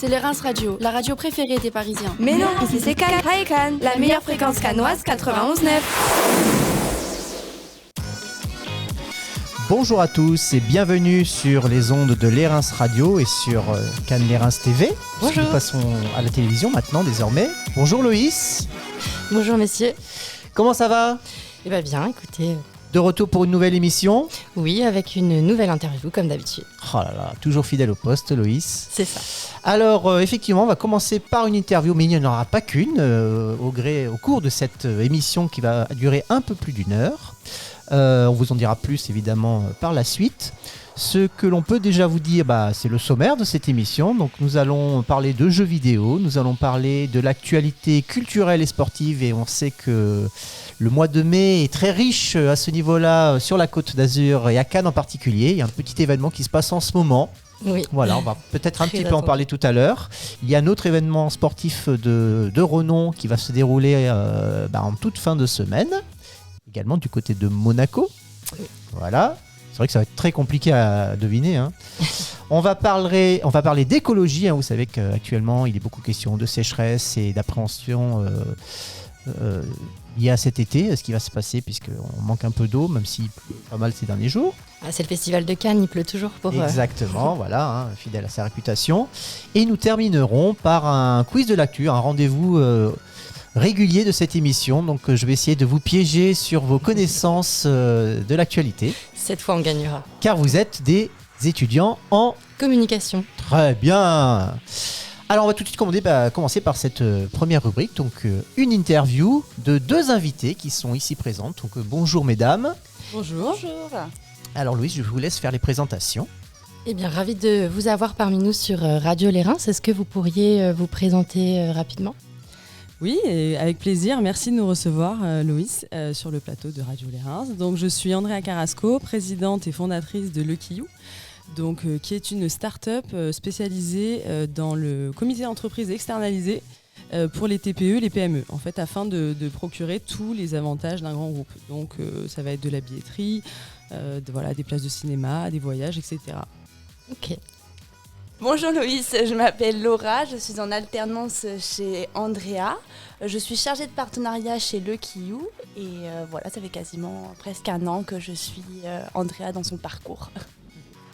C'est les Reims Radio, la radio préférée des Parisiens. Mais non, ici c'est Cannes, la meilleure fréquence cannoise 91.9. Bonjour à tous et bienvenue sur les ondes de Les Reims Radio et sur Cannes Les Reims TV. Bonjour. Nous passons à la télévision maintenant désormais. Bonjour Loïs. Bonjour messieurs. Comment ça va ? Eh bien bien, écoutez. De retour pour une nouvelle émission ? Oui, avec une nouvelle interview comme d'habitude. Oh là là, toujours fidèle au poste Loïs. C'est ça. Alors effectivement, on va commencer par une interview, mais il n'y en aura pas qu'une au cours de cette émission qui va durer un peu plus d'une heure. On vous en dira plus évidemment par la suite. Ce que l'on peut déjà vous dire, c'est le sommaire de cette émission. Donc nous allons parler de jeux vidéo, nous allons parler de l'actualité culturelle et sportive, et on sait que le mois de mai est très riche à ce niveau-là sur la Côte d'Azur et à Cannes en particulier. Il y a un petit événement qui se passe en ce moment. Oui. Voilà, on va peut-être un petit peu en parler tout à l'heure. Il y a un autre événement sportif de renom qui va se dérouler en toute fin de semaine, également du côté de Monaco. Voilà. C'est vrai que ça va être très compliqué à deviner. Hein. On va parler d'écologie. Hein. Vous savez qu'actuellement, il est beaucoup question de sécheresse et d'appréhension liée à cet été, ce qui va se passer, puisqu'on manque un peu d'eau, même s'il pleut pas mal ces derniers jours. C'est le festival de Cannes, il pleut toujours pour... Exactement, voilà, fidèle à sa réputation. Et nous terminerons par un quiz de l'actu, un rendez-vous régulier de cette émission. Donc je vais essayer de vous piéger sur vos connaissances de l'actualité. Cette fois, on gagnera. Car vous êtes des étudiants en communication. Très bien. Alors on va tout de suite commencer par cette première rubrique. Donc une interview de deux invités qui sont ici présentes. Donc bonjour mesdames. Bonjour. Alors Louise, je vous laisse faire les présentations. Eh bien, ravi de vous avoir parmi nous sur Radio Les Reims. Est-ce que vous pourriez vous présenter rapidement ? Oui, et avec plaisir. Merci de nous recevoir, Loïs, sur le plateau de Radio Les Reims. Donc, je suis Andrea Carrasco, présidente et fondatrice de Lucky You, qui est une start-up spécialisée dans le comité d'entreprise externalisé pour les TPE, les PME, en fait, afin de procurer tous les avantages d'un grand groupe. Donc, ça va être de la billetterie, des places de cinéma, des voyages, etc. Ok. Bonjour Loïs, je m'appelle Laura, je suis en alternance chez Andrea. Je suis chargée de partenariat chez Lucky You et ça fait quasiment presque un an que je suis Andrea dans son parcours.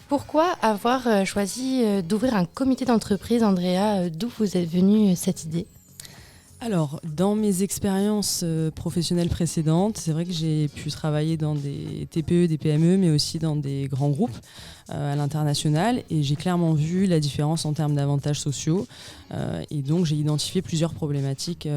Pourquoi avoir choisi d'ouvrir un comité d'entreprise, Andrea ? D'où vous est venue cette idée ? Alors, dans mes expériences professionnelles précédentes, c'est vrai que j'ai pu travailler dans des TPE, des PME, mais aussi dans des grands groupes à l'international, et j'ai clairement vu la différence en termes d'avantages sociaux, et donc j'ai identifié plusieurs problématiques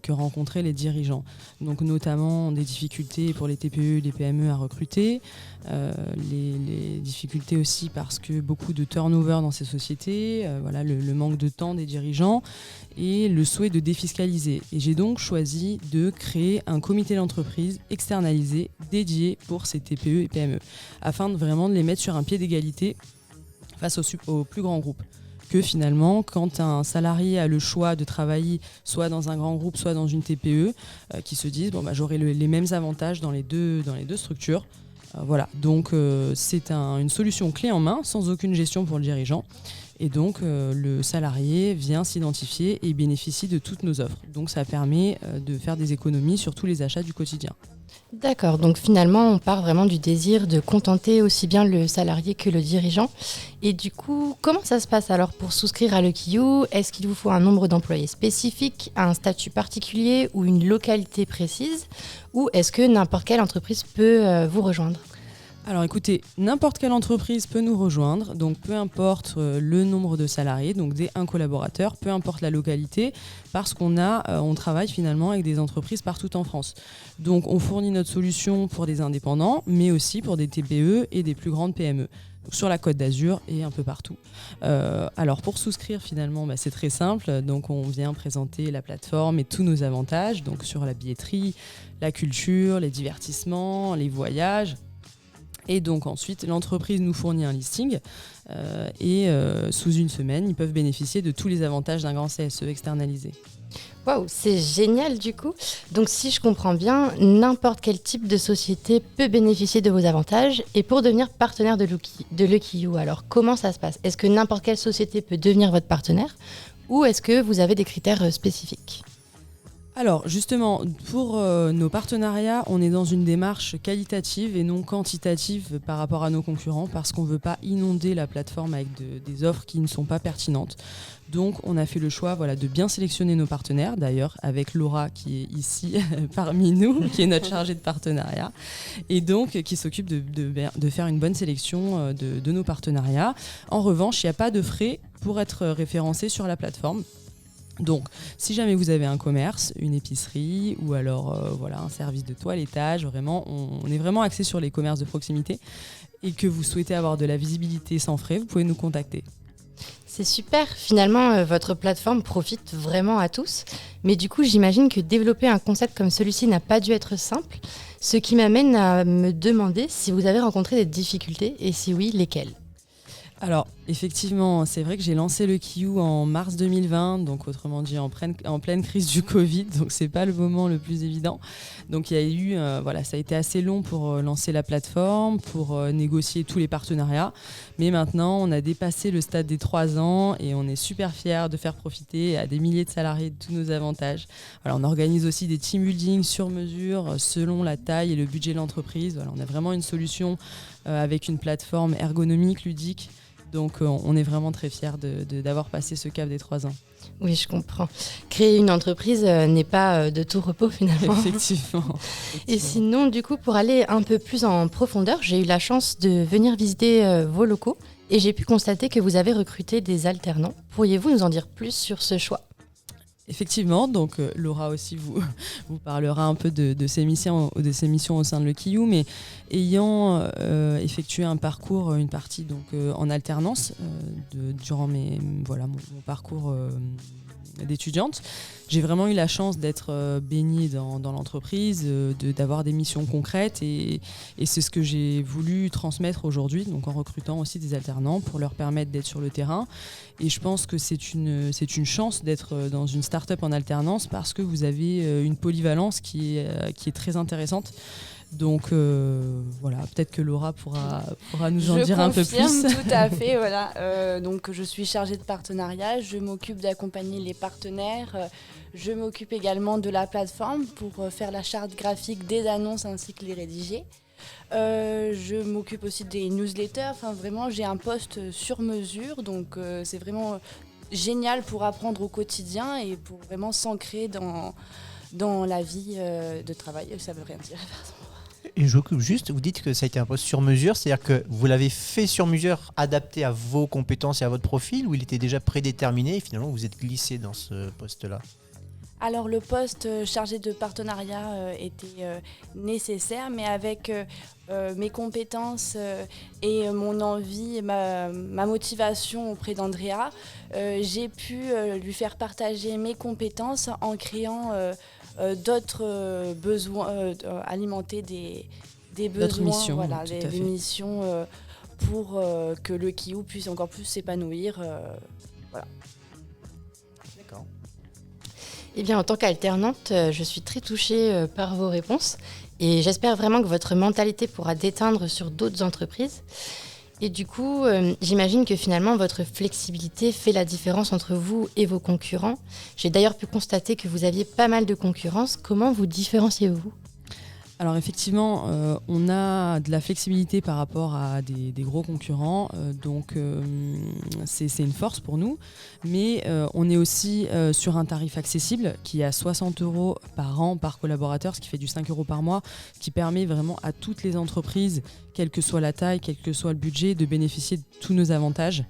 que rencontraient les dirigeants, donc notamment des difficultés pour les TPE et les PME à recruter, les difficultés aussi parce que beaucoup de turnover dans ces sociétés, le manque de temps des dirigeants et le souhait de défiscaliser. Et j'ai donc choisi de créer un comité d'entreprise externalisé dédié pour ces TPE et PME, afin de vraiment les mettre sur un pied d'égalité face aux plus grands groupes. Que finalement, quand un salarié a le choix de travailler soit dans un grand groupe, soit dans une TPE, qui se disent j'aurai les mêmes avantages dans les deux structures. Donc c'est une solution clé en main, sans aucune gestion pour le dirigeant. Et donc, le salarié vient s'identifier et bénéficie de toutes nos offres. Donc, ça permet de faire des économies sur tous les achats du quotidien. D'accord, donc finalement, on part vraiment du désir de contenter aussi bien le salarié que le dirigeant. Et du coup, comment ça se passe alors pour souscrire à Lucky You ? Est-ce qu'il vous faut un nombre d'employés spécifique, un statut particulier ou une localité précise ? Ou est-ce que n'importe quelle entreprise peut vous rejoindre ? Alors écoutez, n'importe quelle entreprise peut nous rejoindre, donc peu importe le nombre de salariés, donc dès un collaborateur, peu importe la localité, parce on travaille finalement avec des entreprises partout en France. Donc on fournit notre solution pour des indépendants, mais aussi pour des TPE et des plus grandes PME. Donc, sur la Côte d'Azur et un peu partout. Alors pour souscrire finalement, c'est très simple. Donc on vient présenter la plateforme et tous nos avantages, donc sur la billetterie, la culture, les divertissements, les voyages. Et donc ensuite, l'entreprise nous fournit un listing et sous une semaine, ils peuvent bénéficier de tous les avantages d'un grand CSE externalisé. Waouh, c'est génial du coup. Donc si je comprends bien, n'importe quel type de société peut bénéficier de vos avantages. Et pour devenir partenaire de Lucky You, alors comment ça se passe? Est-ce que n'importe quelle société peut devenir votre partenaire ou est-ce que vous avez des critères spécifiques? Alors justement, pour nos partenariats, on est dans une démarche qualitative et non quantitative par rapport à nos concurrents parce qu'on ne veut pas inonder la plateforme avec des offres qui ne sont pas pertinentes. Donc on a fait le choix de bien sélectionner nos partenaires, d'ailleurs avec Laura qui est ici parmi nous, qui est notre chargée de partenariat, et donc qui s'occupe de faire une bonne sélection de nos partenariats. En revanche, il n'y a pas de frais pour être référencé sur la plateforme. Donc, si jamais vous avez un commerce, une épicerie ou alors un service de toilettage, vraiment, on est vraiment axé sur les commerces de proximité et que vous souhaitez avoir de la visibilité sans frais, vous pouvez nous contacter. C'est super, finalement votre plateforme profite vraiment à tous, mais du coup j'imagine que développer un concept comme celui-ci n'a pas dû être simple, ce qui m'amène à me demander si vous avez rencontré des difficultés et si oui, lesquelles. Alors, effectivement, c'est vrai que j'ai lancé Lucky You en mars 2020, donc autrement dit en pleine crise du Covid, donc c'est pas le moment le plus évident. Donc il y a eu, ça a été assez long pour lancer la plateforme, pour négocier tous les partenariats. Mais maintenant, on a dépassé le stade des 3 ans et on est super fiers de faire profiter à des milliers de salariés de tous nos avantages. Voilà, on organise aussi des team building sur mesure selon la taille et le budget de l'entreprise. Voilà, on a vraiment une solution avec une plateforme ergonomique, ludique. Donc on est vraiment très fiers d'avoir passé ce cap des 3 ans. Oui, je comprends. Créer une entreprise n'est pas de tout repos finalement. Effectivement. Et sinon, du coup, pour aller un peu plus en profondeur, j'ai eu la chance de venir visiter vos locaux et j'ai pu constater que vous avez recruté des alternants. Pourriez-vous nous en dire plus sur ce choix ? Effectivement, donc Laura aussi vous parlera un peu de ses missions au sein de Lucky You, mais ayant effectué un parcours, une partie donc en alternance durant mon parcours d'étudiante, j'ai vraiment eu la chance d'être baignée dans l'entreprise, d'avoir des missions concrètes et c'est ce que j'ai voulu transmettre aujourd'hui, donc en recrutant aussi des alternants pour leur permettre d'être sur le terrain. Et je pense que c'est une chance d'être dans une start-up en alternance parce que vous avez une polyvalence qui est très intéressante. Donc peut-être que Laura pourra nous en dire un peu plus. Je confirme, tout à fait. Donc je suis chargée de partenariat, je m'occupe d'accompagner les partenaires, je m'occupe également de la plateforme pour faire la charte graphique des annonces ainsi que les rédiger. Je m'occupe aussi des newsletters, enfin vraiment j'ai un poste sur mesure, donc c'est vraiment génial pour apprendre au quotidien et pour vraiment s'ancrer dans la vie de travail, ça veut rien dire. Et je coupe juste, vous dites que ça a été un poste sur mesure, c'est-à-dire que vous l'avez fait sur mesure, adapté à vos compétences et à votre profil, ou il était déjà prédéterminé et finalement vous êtes glissé dans ce poste-là ? Alors le poste chargé de partenariat était nécessaire, mais avec mes compétences et mon envie, et ma motivation auprès d'Andrea, j'ai pu lui faire partager mes compétences en créant d'autres besoins, alimenter des besoins, d'autres missions, des missions pour que Lucky You puisse encore plus s'épanouir. D'accord. Eh bien, en tant qu'alternante, je suis très touchée par vos réponses et j'espère vraiment que votre mentalité pourra déteindre sur d'autres entreprises. Et du coup, j'imagine que finalement, votre flexibilité fait la différence entre vous et vos concurrents. J'ai d'ailleurs pu constater que vous aviez pas mal de concurrence. Comment vous différenciez-vous ? Alors effectivement, on a de la flexibilité par rapport à des gros concurrents, donc c'est une force pour nous, mais on est aussi sur un tarif accessible qui est à 60 € par an par collaborateur, ce qui fait du 5 € par mois, ce qui permet vraiment à toutes les entreprises, quelle que soit la taille, quel que soit le budget, de bénéficier de tous nos avantages.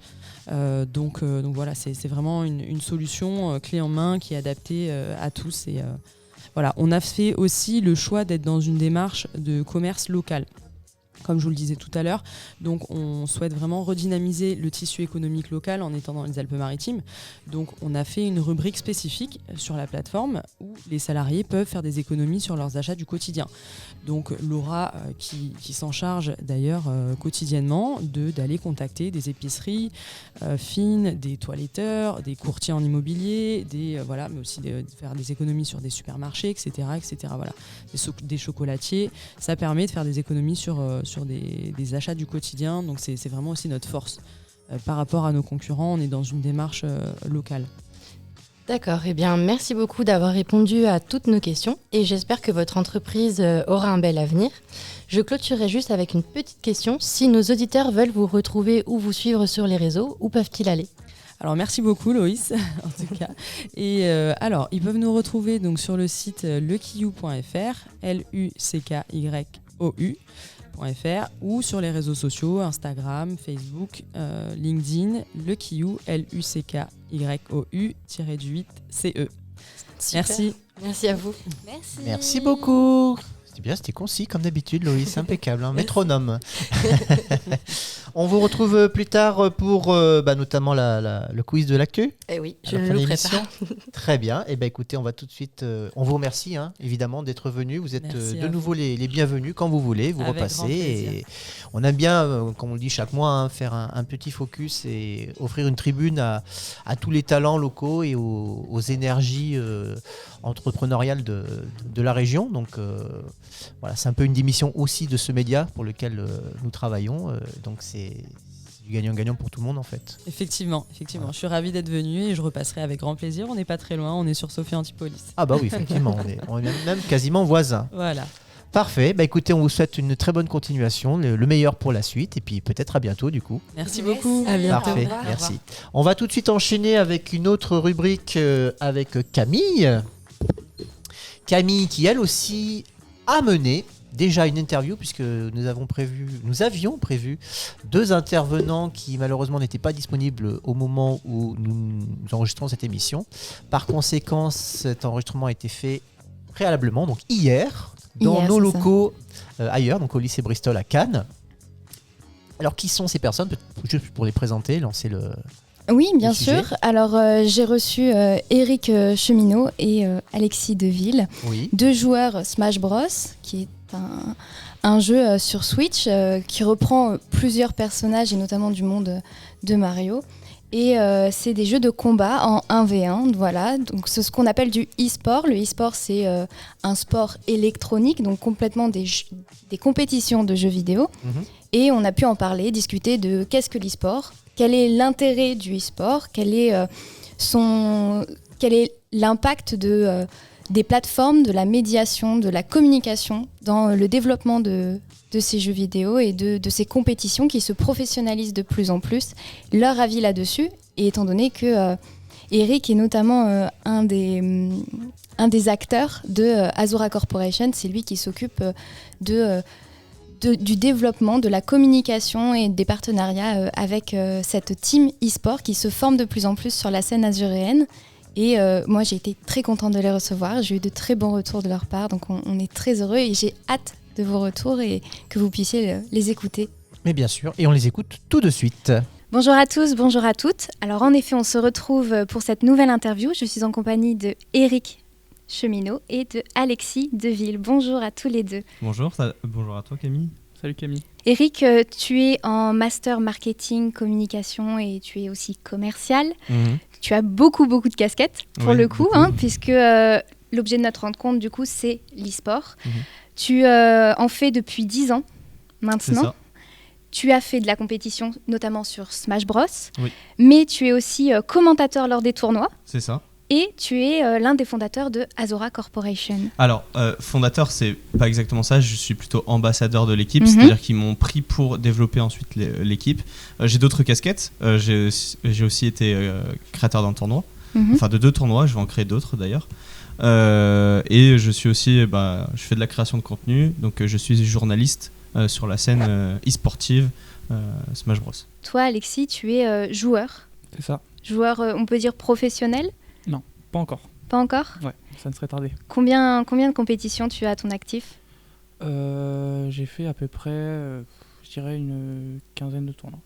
Donc voilà, c'est vraiment une solution clé en main qui est adaptée à tous et voilà, on a fait aussi le choix d'être dans une démarche de commerce local. comme je vous le disais tout à l'heure. Donc on souhaite vraiment redynamiser le tissu économique local en étant dans les Alpes-Maritimes. Donc on a fait une rubrique spécifique sur la plateforme où les salariés peuvent faire des économies sur leurs achats du quotidien. Donc Laura qui s'en charge d'ailleurs quotidiennement d'aller contacter des épiceries fines, des toiletteurs, des courtiers en immobilier, mais aussi de faire des économies sur des supermarchés, etc. Voilà. Des chocolatiers. Ça permet de faire des économies sur des achats du quotidien. Donc c'est vraiment aussi notre force. Par rapport à nos concurrents, on est dans une démarche locale. D'accord, eh bien merci beaucoup d'avoir répondu à toutes nos questions et j'espère que votre entreprise aura un bel avenir. Je clôturerai juste avec une petite question. Si nos auditeurs veulent vous retrouver ou vous suivre sur les réseaux, où peuvent-ils aller ? Alors merci beaucoup Loïs en tout cas. Et alors ils peuvent nous retrouver donc sur le site lequillou.fr, LUCKYOU.fr ou sur les réseaux sociaux Instagram, Facebook, LinkedIn, lequillou, LUCKYOU-8-CE. Merci. Merci à vous. Merci beaucoup. C'était bien, c'était concis comme d'habitude, Loïs, impeccable, hein, métronome. On vous retrouve plus tard pour notamment le quiz de l'actu. Eh oui, je le prépare. Très bien. Et écoutez, on va tout de suite. On vous remercie évidemment d'être venus. Vous êtes de nouveau les bienvenus quand vous voulez. Vous repassez. Et on aime bien, comme on le dit chaque mois, faire un petit focus et offrir une tribune à tous les talents locaux et aux énergies entrepreneuriales de la région. Donc voilà, c'est un peu une démission aussi de ce média pour lequel nous travaillons. Donc c'est du gagnant-gagnant pour tout le monde en fait. Effectivement. Voilà. Je suis ravie d'être venue et je repasserai avec grand plaisir. On n'est pas très loin, on est sur Sophie Antipolis. Ah bah oui, effectivement, on est même quasiment voisins. Voilà. Parfait, écoutez, on vous souhaite une très bonne continuation, le meilleur pour la suite et puis peut-être à bientôt du coup. Merci beaucoup. À bientôt. Parfait, merci. On va tout de suite enchaîner avec une autre rubrique avec Camille. Camille qui elle aussi a mené déjà une interview puisque nous avions prévu 2 intervenants qui malheureusement n'étaient pas disponibles au moment où nous enregistrons cette émission. Par conséquent, cet enregistrement a été fait préalablement, donc hier dans nos locaux ailleurs, donc au lycée Bristol à Cannes. Alors qui sont ces personnes ? Juste pour les présenter, lancer le... Oui, bien sûr. Alors, j'ai reçu Éric Cheminot et Alexis Deville, 2 joueurs Smash Bros, qui est un jeu sur Switch qui reprend plusieurs personnages et notamment du monde de Mario. Et c'est des jeux de combat en 1v1, voilà. Donc c'est ce qu'on appelle du e-sport. Le e-sport, c'est un sport électronique, donc complètement des compétitions de jeux vidéo. Et on a pu en parler, discuter de qu'est-ce que l'e-sport, quel est l'intérêt du e-sport, quel est l'impact des plateformes, de la médiation, de la communication dans le développement de ces jeux vidéo et de ces compétitions qui se professionnalisent de plus en plus. Leur avis là-dessus, et étant donné que Eric est notamment un des acteurs de Azura Corporation, c'est lui qui s'occupe du développement, de la communication et des partenariats avec cette team e-sport qui se forme de plus en plus sur la scène azuréenne. Et moi, j'ai été très contente de les recevoir. J'ai eu de très bons retours de leur part. Donc, on est très heureux et j'ai hâte de vos retours et que vous puissiez les écouter. Mais bien sûr, et on les écoute tout de suite. Bonjour à tous, bonjour à toutes. Alors, en effet, on se retrouve pour cette nouvelle interview. Je suis en compagnie de Éric Cheminot et de Alexis Deville. Bonjour à tous les deux. Bonjour, bonjour à toi Camille. Salut Camille. Éric, tu es en master marketing, communication et tu es aussi commercial. Tu as beaucoup de casquettes pour le coup, puisque l'objet de notre rencontre, du coup, c'est l'e-sport. Tu en fais depuis 10 ans maintenant. C'est ça. Tu as fait de la compétition, notamment sur Smash Bros. Mais tu es aussi commentateur lors des tournois. C'est ça. Et tu es l'un des fondateurs de Azura Corporation. Alors, fondateur, c'est pas exactement ça. Je suis plutôt ambassadeur de l'équipe. C'est-à-dire qu'ils m'ont pris pour développer ensuite l'équipe. J'ai d'autres casquettes. J'ai aussi été créateur d'un tournoi. Enfin, de 2 tournois. Je vais en créer d'autres d'ailleurs. Et je suis aussi... je fais de la création de contenu. Donc, je suis journaliste sur la scène e-sportive Smash Bros. Toi, Alexis, tu es joueur. C'est ça. Joueur, on peut dire professionnel ? Non, pas encore. Pas encore ? Ouais, ça ne serait tardé. Combien de compétitions tu as à ton actif ? J'ai fait à peu près, je dirais, une quinzaine de tournois.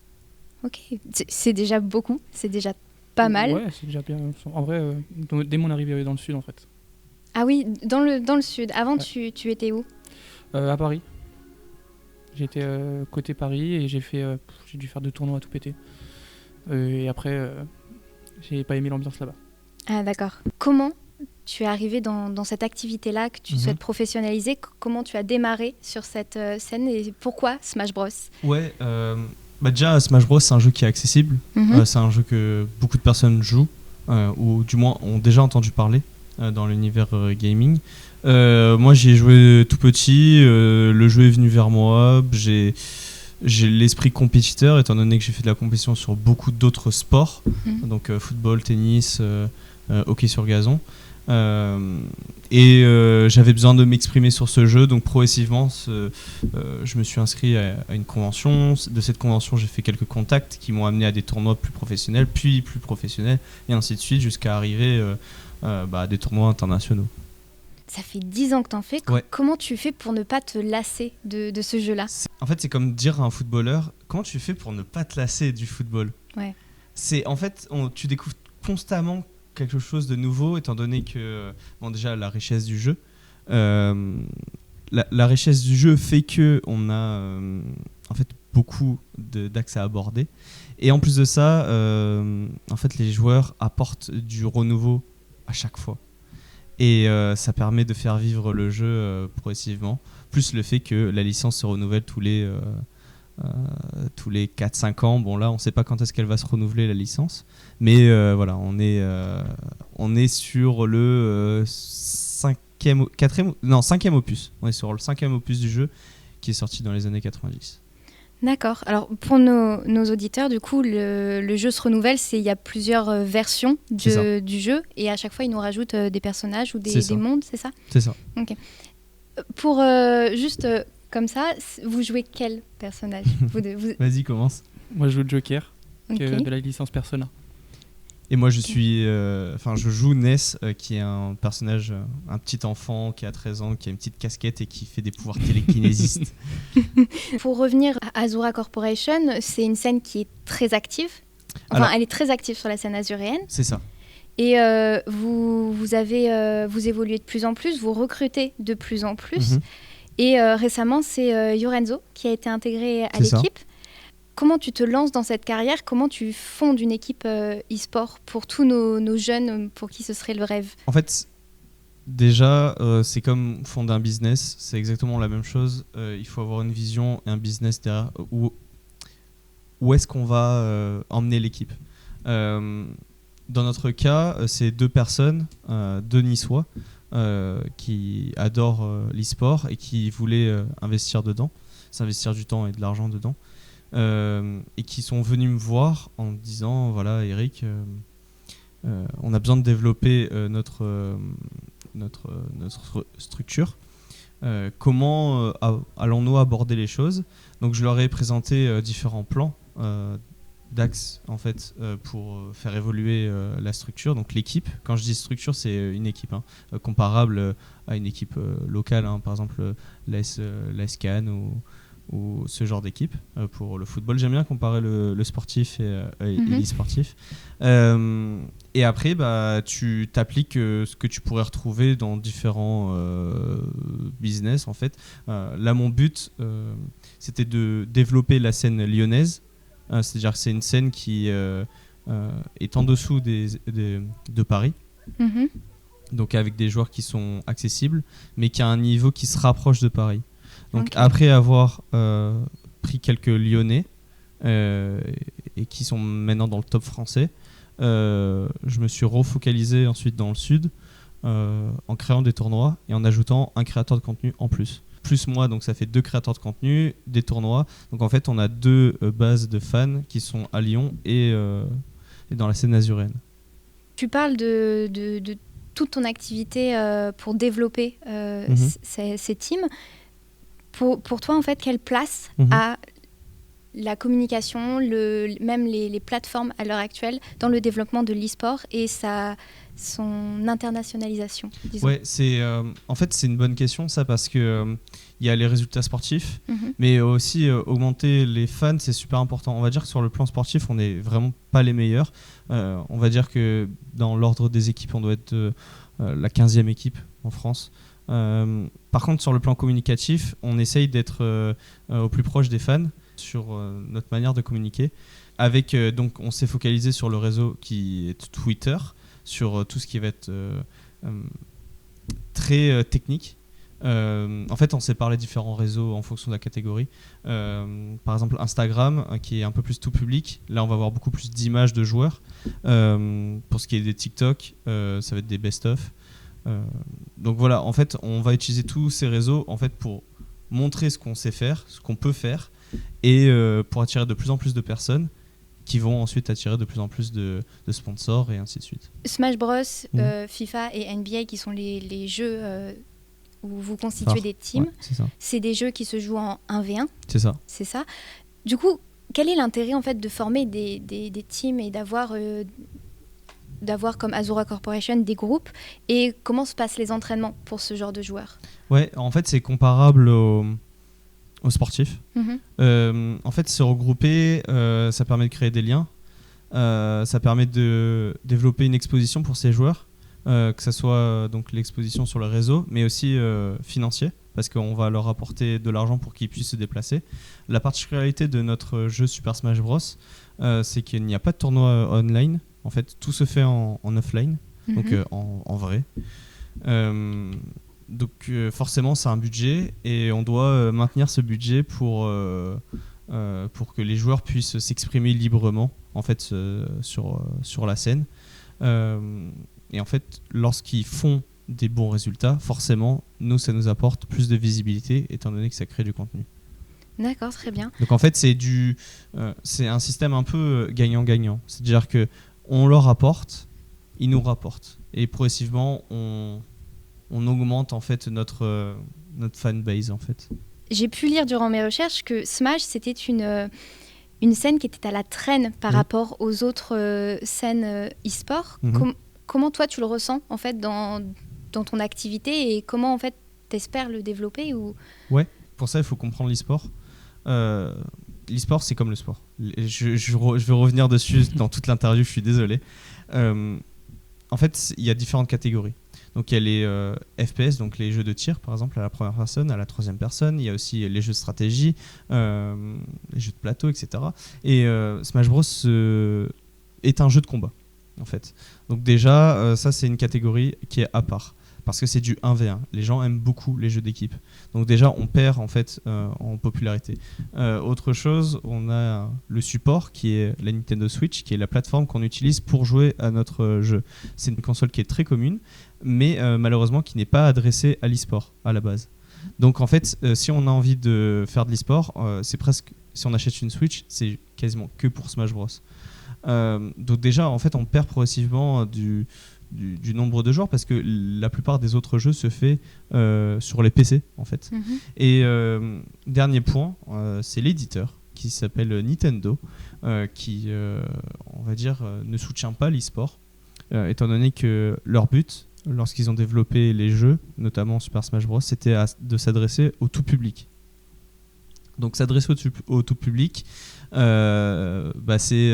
Ok, c'est déjà beaucoup, c'est déjà pas mal. Ouais, c'est déjà bien. En vrai, dès mon arrivée dans le sud, en fait. Ah oui, dans le sud. Avant, ouais. tu étais où ? À Paris. J'étais côté Paris et j'ai dû faire 2 tournois à tout péter. Et après, j'ai pas aimé l'ambiance là-bas. Ah d'accord. Comment tu es arrivé dans cette activité-là que tu souhaites professionnaliser ? Comment tu as démarré sur cette scène et pourquoi Smash Bros ? Ouais, déjà Smash Bros c'est un jeu qui est accessible. C'est un jeu que beaucoup de personnes jouent ou du moins ont déjà entendu parler dans l'univers gaming. Moi j'y ai joué tout petit, le jeu est venu vers moi, j'ai l'esprit compétiteur étant donné que j'ai fait de la compétition sur beaucoup d'autres sports, donc football, tennis, hockey sur gazon. J'avais besoin de m'exprimer sur ce jeu, donc progressivement je me suis inscrit à une convention. De cette convention j'ai fait quelques contacts qui m'ont amené à des tournois plus professionnels, puis plus professionnels, et ainsi de suite jusqu'à arriver à des tournois internationaux. Ça fait 10 ans que t'en fais. Ouais. Comment tu fais pour ne pas te lasser de ce jeu-là ? En fait, c'est comme dire à un footballeur, comment tu fais pour ne pas te lasser du football ? Ouais. En fait, tu découvres constamment quelque chose de nouveau, étant donné que, déjà, la richesse du jeu. La richesse du jeu fait qu'on a en fait, beaucoup d'axes à aborder. Et en plus de ça, en fait, les joueurs apportent du renouveau à chaque fois. Et ça permet de faire vivre le jeu progressivement. Plus le fait que la licence se renouvelle tous les 4-5 ans. Bon là, on ne sait pas quand est-ce qu'elle va se renouveler la licence. Mais voilà, on est sur le 5e opus. On est sur le 5e opus du jeu qui est sorti dans les années 90. D'accord. Alors pour nos auditeurs, du coup, le jeu se renouvelle. Il y a plusieurs versions du jeu et à chaque fois, ils nous rajoutent des personnages ou des mondes, c'est ça ? C'est ça. Ok. Pour juste comme ça, vous jouez quel personnage ? Vas-y, commence. Moi, je joue Joker, de la licence Persona. Et moi, je joue Ness, qui est un personnage, un petit enfant qui a 13 ans, qui a une petite casquette et qui fait des pouvoirs télékinésistes. Pour revenir à Azura Corporation, c'est une scène qui est très active. Enfin, elle est très active sur la scène azuréenne. C'est ça. Et vous évoluez de plus en plus, vous recrutez de plus en plus. Et récemment, c'est Yorenzo qui a été intégré à l'équipe. Comment tu te lances dans cette carrière ? Comment tu fondes une équipe e-sport pour tous nos jeunes pour qui ce serait le rêve ? En fait, déjà, c'est comme fonder un business. C'est exactement la même chose. Il faut avoir une vision et un business derrière. Où est-ce qu'on va emmener l'équipe ? Dans notre cas, c'est 2 personnes, 2 Niçois, qui adorent l'e-sport et qui voulaient s'investir du temps et de l'argent dedans. Et qui sont venus me voir en me disant voilà Eric, on a besoin de développer notre structure, comment allons-nous aborder les choses. Donc je leur ai présenté différents plans d'axes en fait, pour faire évoluer la structure, donc l'équipe. Quand je dis structure, c'est une équipe comparable à une équipe locale, par exemple l'AS Cannes ou ce genre d'équipe. Pour le football, j'aime bien comparer le sportif et l'e-sportif. Et après, tu t'appliques ce que tu pourrais retrouver dans différents business en fait. Là, mon but, c'était de développer la scène lyonnaise. C'est-à-dire que c'est une scène qui est en dessous de Paris. Donc avec des joueurs qui sont accessibles, mais qui a un niveau qui se rapproche de Paris. Donc après avoir pris quelques Lyonnais et qui sont maintenant dans le top français, je me suis refocalisé ensuite dans le sud en créant des tournois et en ajoutant un créateur de contenu en plus. Plus moi, donc ça fait 2 créateurs de contenu, des tournois. Donc en fait, on a 2 bases de fans qui sont à Lyon et dans la scène azuréenne. Tu parles de toute ton activité pour développer ces teams. Pour toi, en fait, quelle place a la communication, même les plateformes à l'heure actuelle dans le développement de l'e-sport et son internationalisation, disons. Ouais, en fait, c'est une bonne question, ça, parce que y a les résultats sportifs, mais aussi augmenter les fans, c'est super important. On va dire que sur le plan sportif, on n'est vraiment pas les meilleurs. On va dire que dans l'ordre des équipes, on doit être la 15e équipe en France. Par contre, sur le plan communicatif, on essaye d'être au plus proche des fans sur notre manière de communiquer. Donc, on s'est focalisé sur le réseau qui est Twitter, sur tout ce qui va être très technique. En fait, on séparé différents réseaux en fonction de la catégorie. Par exemple, Instagram, qui est un peu plus tout public. Là, on va avoir beaucoup plus d'images de joueurs. Pour ce qui est des TikTok, ça va être des best-of. Donc voilà, en fait, on va utiliser tous ces réseaux en fait, pour montrer ce qu'on sait faire, ce qu'on peut faire, et pour attirer de plus en plus de personnes qui vont ensuite attirer de plus en plus de sponsors et ainsi de suite. Smash Bros, FIFA et NBA qui sont les jeux où vous constituez des teams, c'est des jeux qui se jouent en 1v1. C'est ça. C'est ça. Du coup, quel est l'intérêt en fait de former des teams et d'avoir comme Azura Corporation des groupes, et comment se passent les entraînements pour ce genre de joueurs? Ouais, en fait, c'est comparable aux sportifs. En fait, se regrouper, ça permet de créer des liens, ça permet de développer une exposition pour ces joueurs, que ce soit donc l'exposition sur le réseau, mais aussi financier, parce qu'on va leur apporter de l'argent pour qu'ils puissent se déplacer. La particularité de notre jeu Super Smash Bros, c'est qu'il n'y a pas de tournoi online. En fait, tout se fait en offline, donc en vrai. Donc forcément, c'est un budget et on doit maintenir ce budget pour que les joueurs puissent s'exprimer librement en fait, sur la scène. Et en fait, lorsqu'ils font des bons résultats, forcément, ça nous apporte plus de visibilité étant donné que ça crée du contenu. D'accord, très bien. Donc en fait, c'est un système un peu gagnant-gagnant. C'est-à-dire que on leur apporte, ils nous rapportent. Et progressivement, on augmente en fait notre fanbase en fait. J'ai pu lire durant mes recherches que Smash, c'était une scène qui était à la traîne par rapport aux autres scènes e-sport. Comment toi tu le ressens en fait dans ton activité, et comment en fait t'espères le développer Ouais, pour ça il faut comprendre l'e-sport. L'e-sport, c'est comme le sport. Je vais revenir dessus dans toute l'interview, je suis désolé. En fait, il y a différentes catégories. Donc, il y a les FPS, donc les jeux de tir, par exemple, à la première personne, à la troisième personne. Il y a aussi les jeux de stratégie, les jeux de plateau, etc. Et Smash Bros est un jeu de combat, en fait. Donc déjà, ça, c'est une catégorie qui est à part. Parce que c'est du 1v1. Les gens aiment beaucoup les jeux d'équipe. Donc déjà, on perd en fait en popularité. Autre chose, on a le support qui est la Nintendo Switch, qui est la plateforme qu'on utilise pour jouer à notre jeu. C'est une console qui est très commune, mais malheureusement qui n'est pas adressée à l'e-sport à la base. Donc en fait, si on a envie de faire de l'e-sport, c'est presque, si on achète une Switch, c'est quasiment que pour Smash Bros. Donc déjà, en fait, on perd progressivement du nombre de joueurs parce que la plupart des autres jeux se fait sur les PC en fait. Et dernier point, c'est l'éditeur qui s'appelle Nintendo qui on va dire ne soutient pas l'e-sport étant donné que leur but lorsqu'ils ont développé les jeux, notamment Super Smash Bros, c'était de s'adresser au tout public. Donc s'adresser au tout public, c'est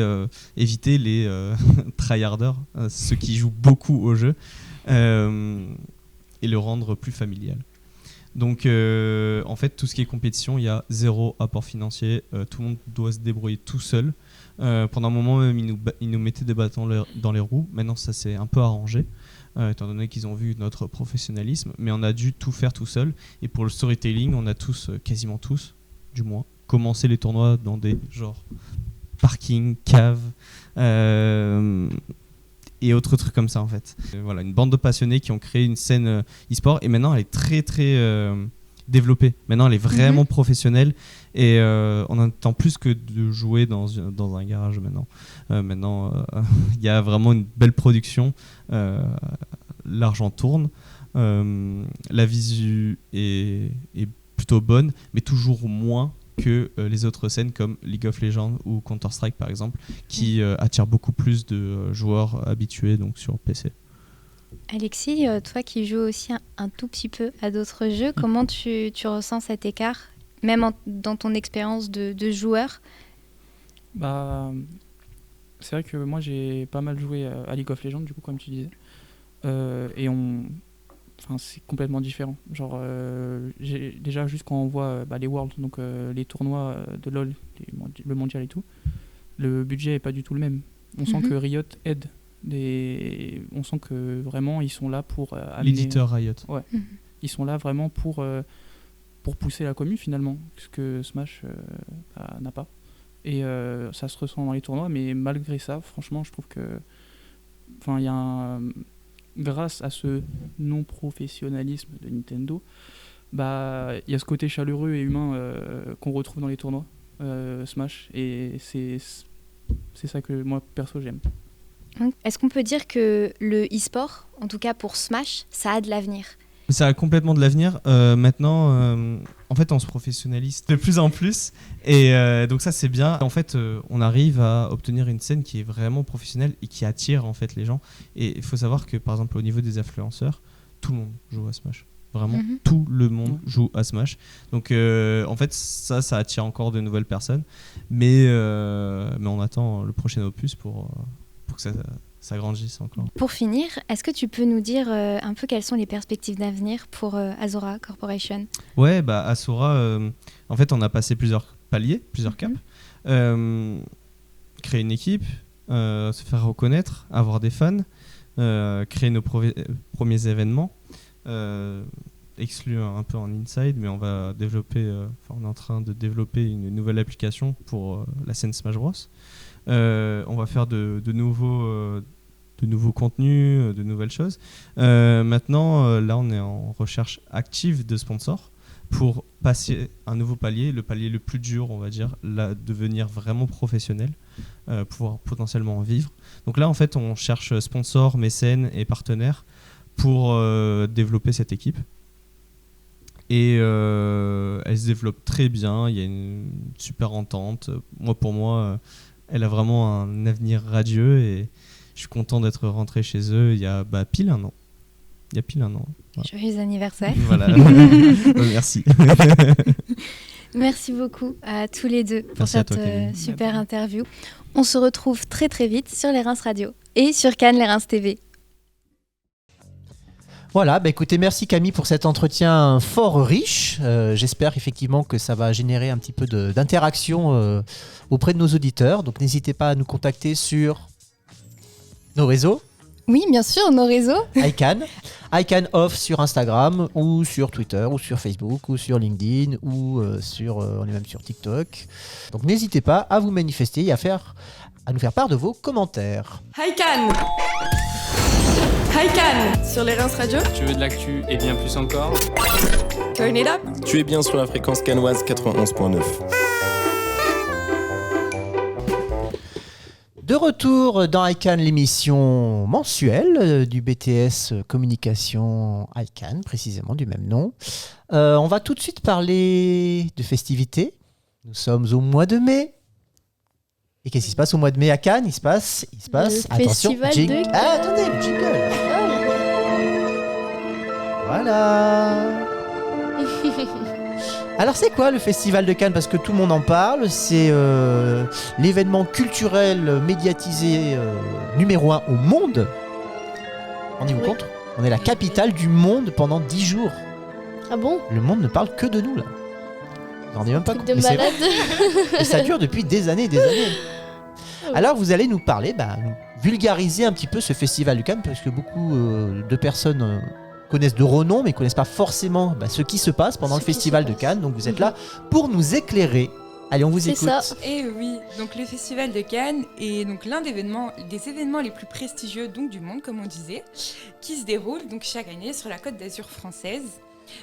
éviter les tryharders, ceux qui jouent beaucoup au jeu, et le rendre plus familial. Donc en fait, tout ce qui est compétition, il y a zéro apport financier, tout le monde doit se débrouiller tout seul. Pendant un moment même, ils nous mettaient des bâtons dans les roues. Maintenant, ça s'est un peu arrangé, étant donné qu'ils ont vu notre professionnalisme, mais on a dû tout faire tout seul. Et pour le storytelling, on a tous, quasiment tous, du moins, commencer les tournois dans des genres parking, cave et autres trucs comme ça en fait. Voilà, une bande de passionnés qui ont créé une scène e-sport et maintenant elle est très très développée. Maintenant elle est vraiment professionnelle et on n'attend plus que de jouer dans un garage maintenant. Maintenant il y a vraiment une belle production, l'argent tourne, la visu est plutôt bonne, mais toujours moins que les autres scènes comme League of Legends ou Counter-Strike par exemple, qui attirent beaucoup plus de joueurs habitués donc sur PC. Alexis, toi qui joues aussi un tout petit peu à d'autres jeux, comment tu ressens cet écart, même dans ton expérience de joueur? Bah, c'est vrai que moi j'ai pas mal joué à League of Legends, du coup, comme tu disais. Et c'est complètement différent. Genre, déjà, juste quand on voit les Worlds, donc les tournois de LoL, le mondial et tout, le budget est pas du tout le même. On sent que Riot aide. On sent que vraiment ils sont là pour amener... L'éditeur Riot. Ouais. Ils sont là vraiment pour pousser la commu finalement, ce que Smash n'a pas. Et ça se ressent dans les tournois, mais malgré ça, franchement, je trouve que il y a grâce à ce non-professionnalisme de Nintendo, il y a ce côté chaleureux et humain qu'on retrouve dans les tournois Smash, et c'est ça que moi perso j'aime. Est-ce qu'on peut dire que le e-sport, en tout cas pour Smash, ça a de l'avenir? Ça a complètement de l'avenir. Maintenant, en fait, on se professionnalise de plus en plus. Et donc ça, c'est bien. En fait, on arrive à obtenir une scène qui est vraiment professionnelle et qui attire en fait les gens. Et il faut savoir que, par exemple, au niveau des influenceurs, tout le monde joue à Smash. Vraiment, tout le monde joue à Smash. Donc, en fait, ça attire encore de nouvelles personnes. Mais on attend le prochain opus pour que ça grandisse encore. Pour finir, est-ce que tu peux nous dire un peu quelles sont les perspectives d'avenir pour Azora Corporation? Ouais, Azora, en fait, on a passé plusieurs paliers, plusieurs caps. Créer une équipe, se faire reconnaître, avoir des fans, créer nos premiers événements, exclu un peu en inside, mais on va développer, on est en train de développer une nouvelle application pour la scène Smash Bros. On va faire de nouveaux contenus, de nouvelles choses. Maintenant, là, on est en recherche active de sponsors pour passer un nouveau palier, le palier le plus dur, on va dire, là, devenir vraiment professionnel, pouvoir potentiellement en vivre. Donc là, en fait, on cherche sponsors, mécènes et partenaires pour développer cette équipe. Et elle se développe très bien, il y a une super entente. Pour moi, elle a vraiment un avenir radieux et je suis content d'être rentré chez eux il y a pile un an. Voilà. Joyeux anniversaire. Voilà. Merci. Merci beaucoup à tous les deux pour Merci cette super interview. On se retrouve très très vite sur les Reims Radio et sur Cannes les Reims TV. Voilà, écoutez, merci Camille pour cet entretien fort riche. J'espère effectivement que ça va générer un petit peu d'interaction auprès de nos auditeurs. Donc n'hésitez pas à nous contacter sur nos réseaux. Oui, bien sûr, nos réseaux. ICANN Off sur Instagram ou sur Twitter ou sur Facebook ou sur LinkedIn ou on est même sur TikTok. Donc n'hésitez pas à vous manifester et à nous faire part de vos commentaires. ICANN sur les Reims Radio. Tu veux de l'actu et bien plus encore? Turn it up. Tu es bien sur la fréquence cannoise 91.9. De retour dans ICANN, l'émission mensuelle du BTS Communication ICANN, précisément du même nom. On va tout de suite parler de festivités. Nous sommes au mois de mai. Et qu'est-ce qui se passe au mois de mai à Cannes? Il se passe, attention, festival de... Ah, attendez, le jingle. Voilà. Alors c'est quoi le Festival de Cannes? Parce que tout le monde en parle, c'est l'événement culturel médiatisé numéro 1 au monde. Rendez-vous compte? On est la capitale du monde pendant 10 jours. Ah bon? Le monde ne parle que de nous là. Vous vous rendez même pas compte? De malade. Et ça dure depuis des années et des années. Alors vous allez nous parler, nous vulgariser un petit peu ce Festival de Cannes, parce que beaucoup de personnes connaissent de renom, mais ne connaissent pas forcément ce qui se passe pendant le Festival de Cannes. Donc vous êtes là pour nous éclairer. Allez, on vous écoute. Ça. Et oui, donc le Festival de Cannes est donc l'un des événements les plus prestigieux donc, du monde, comme on disait, qui se déroule donc chaque année sur la Côte d'Azur française.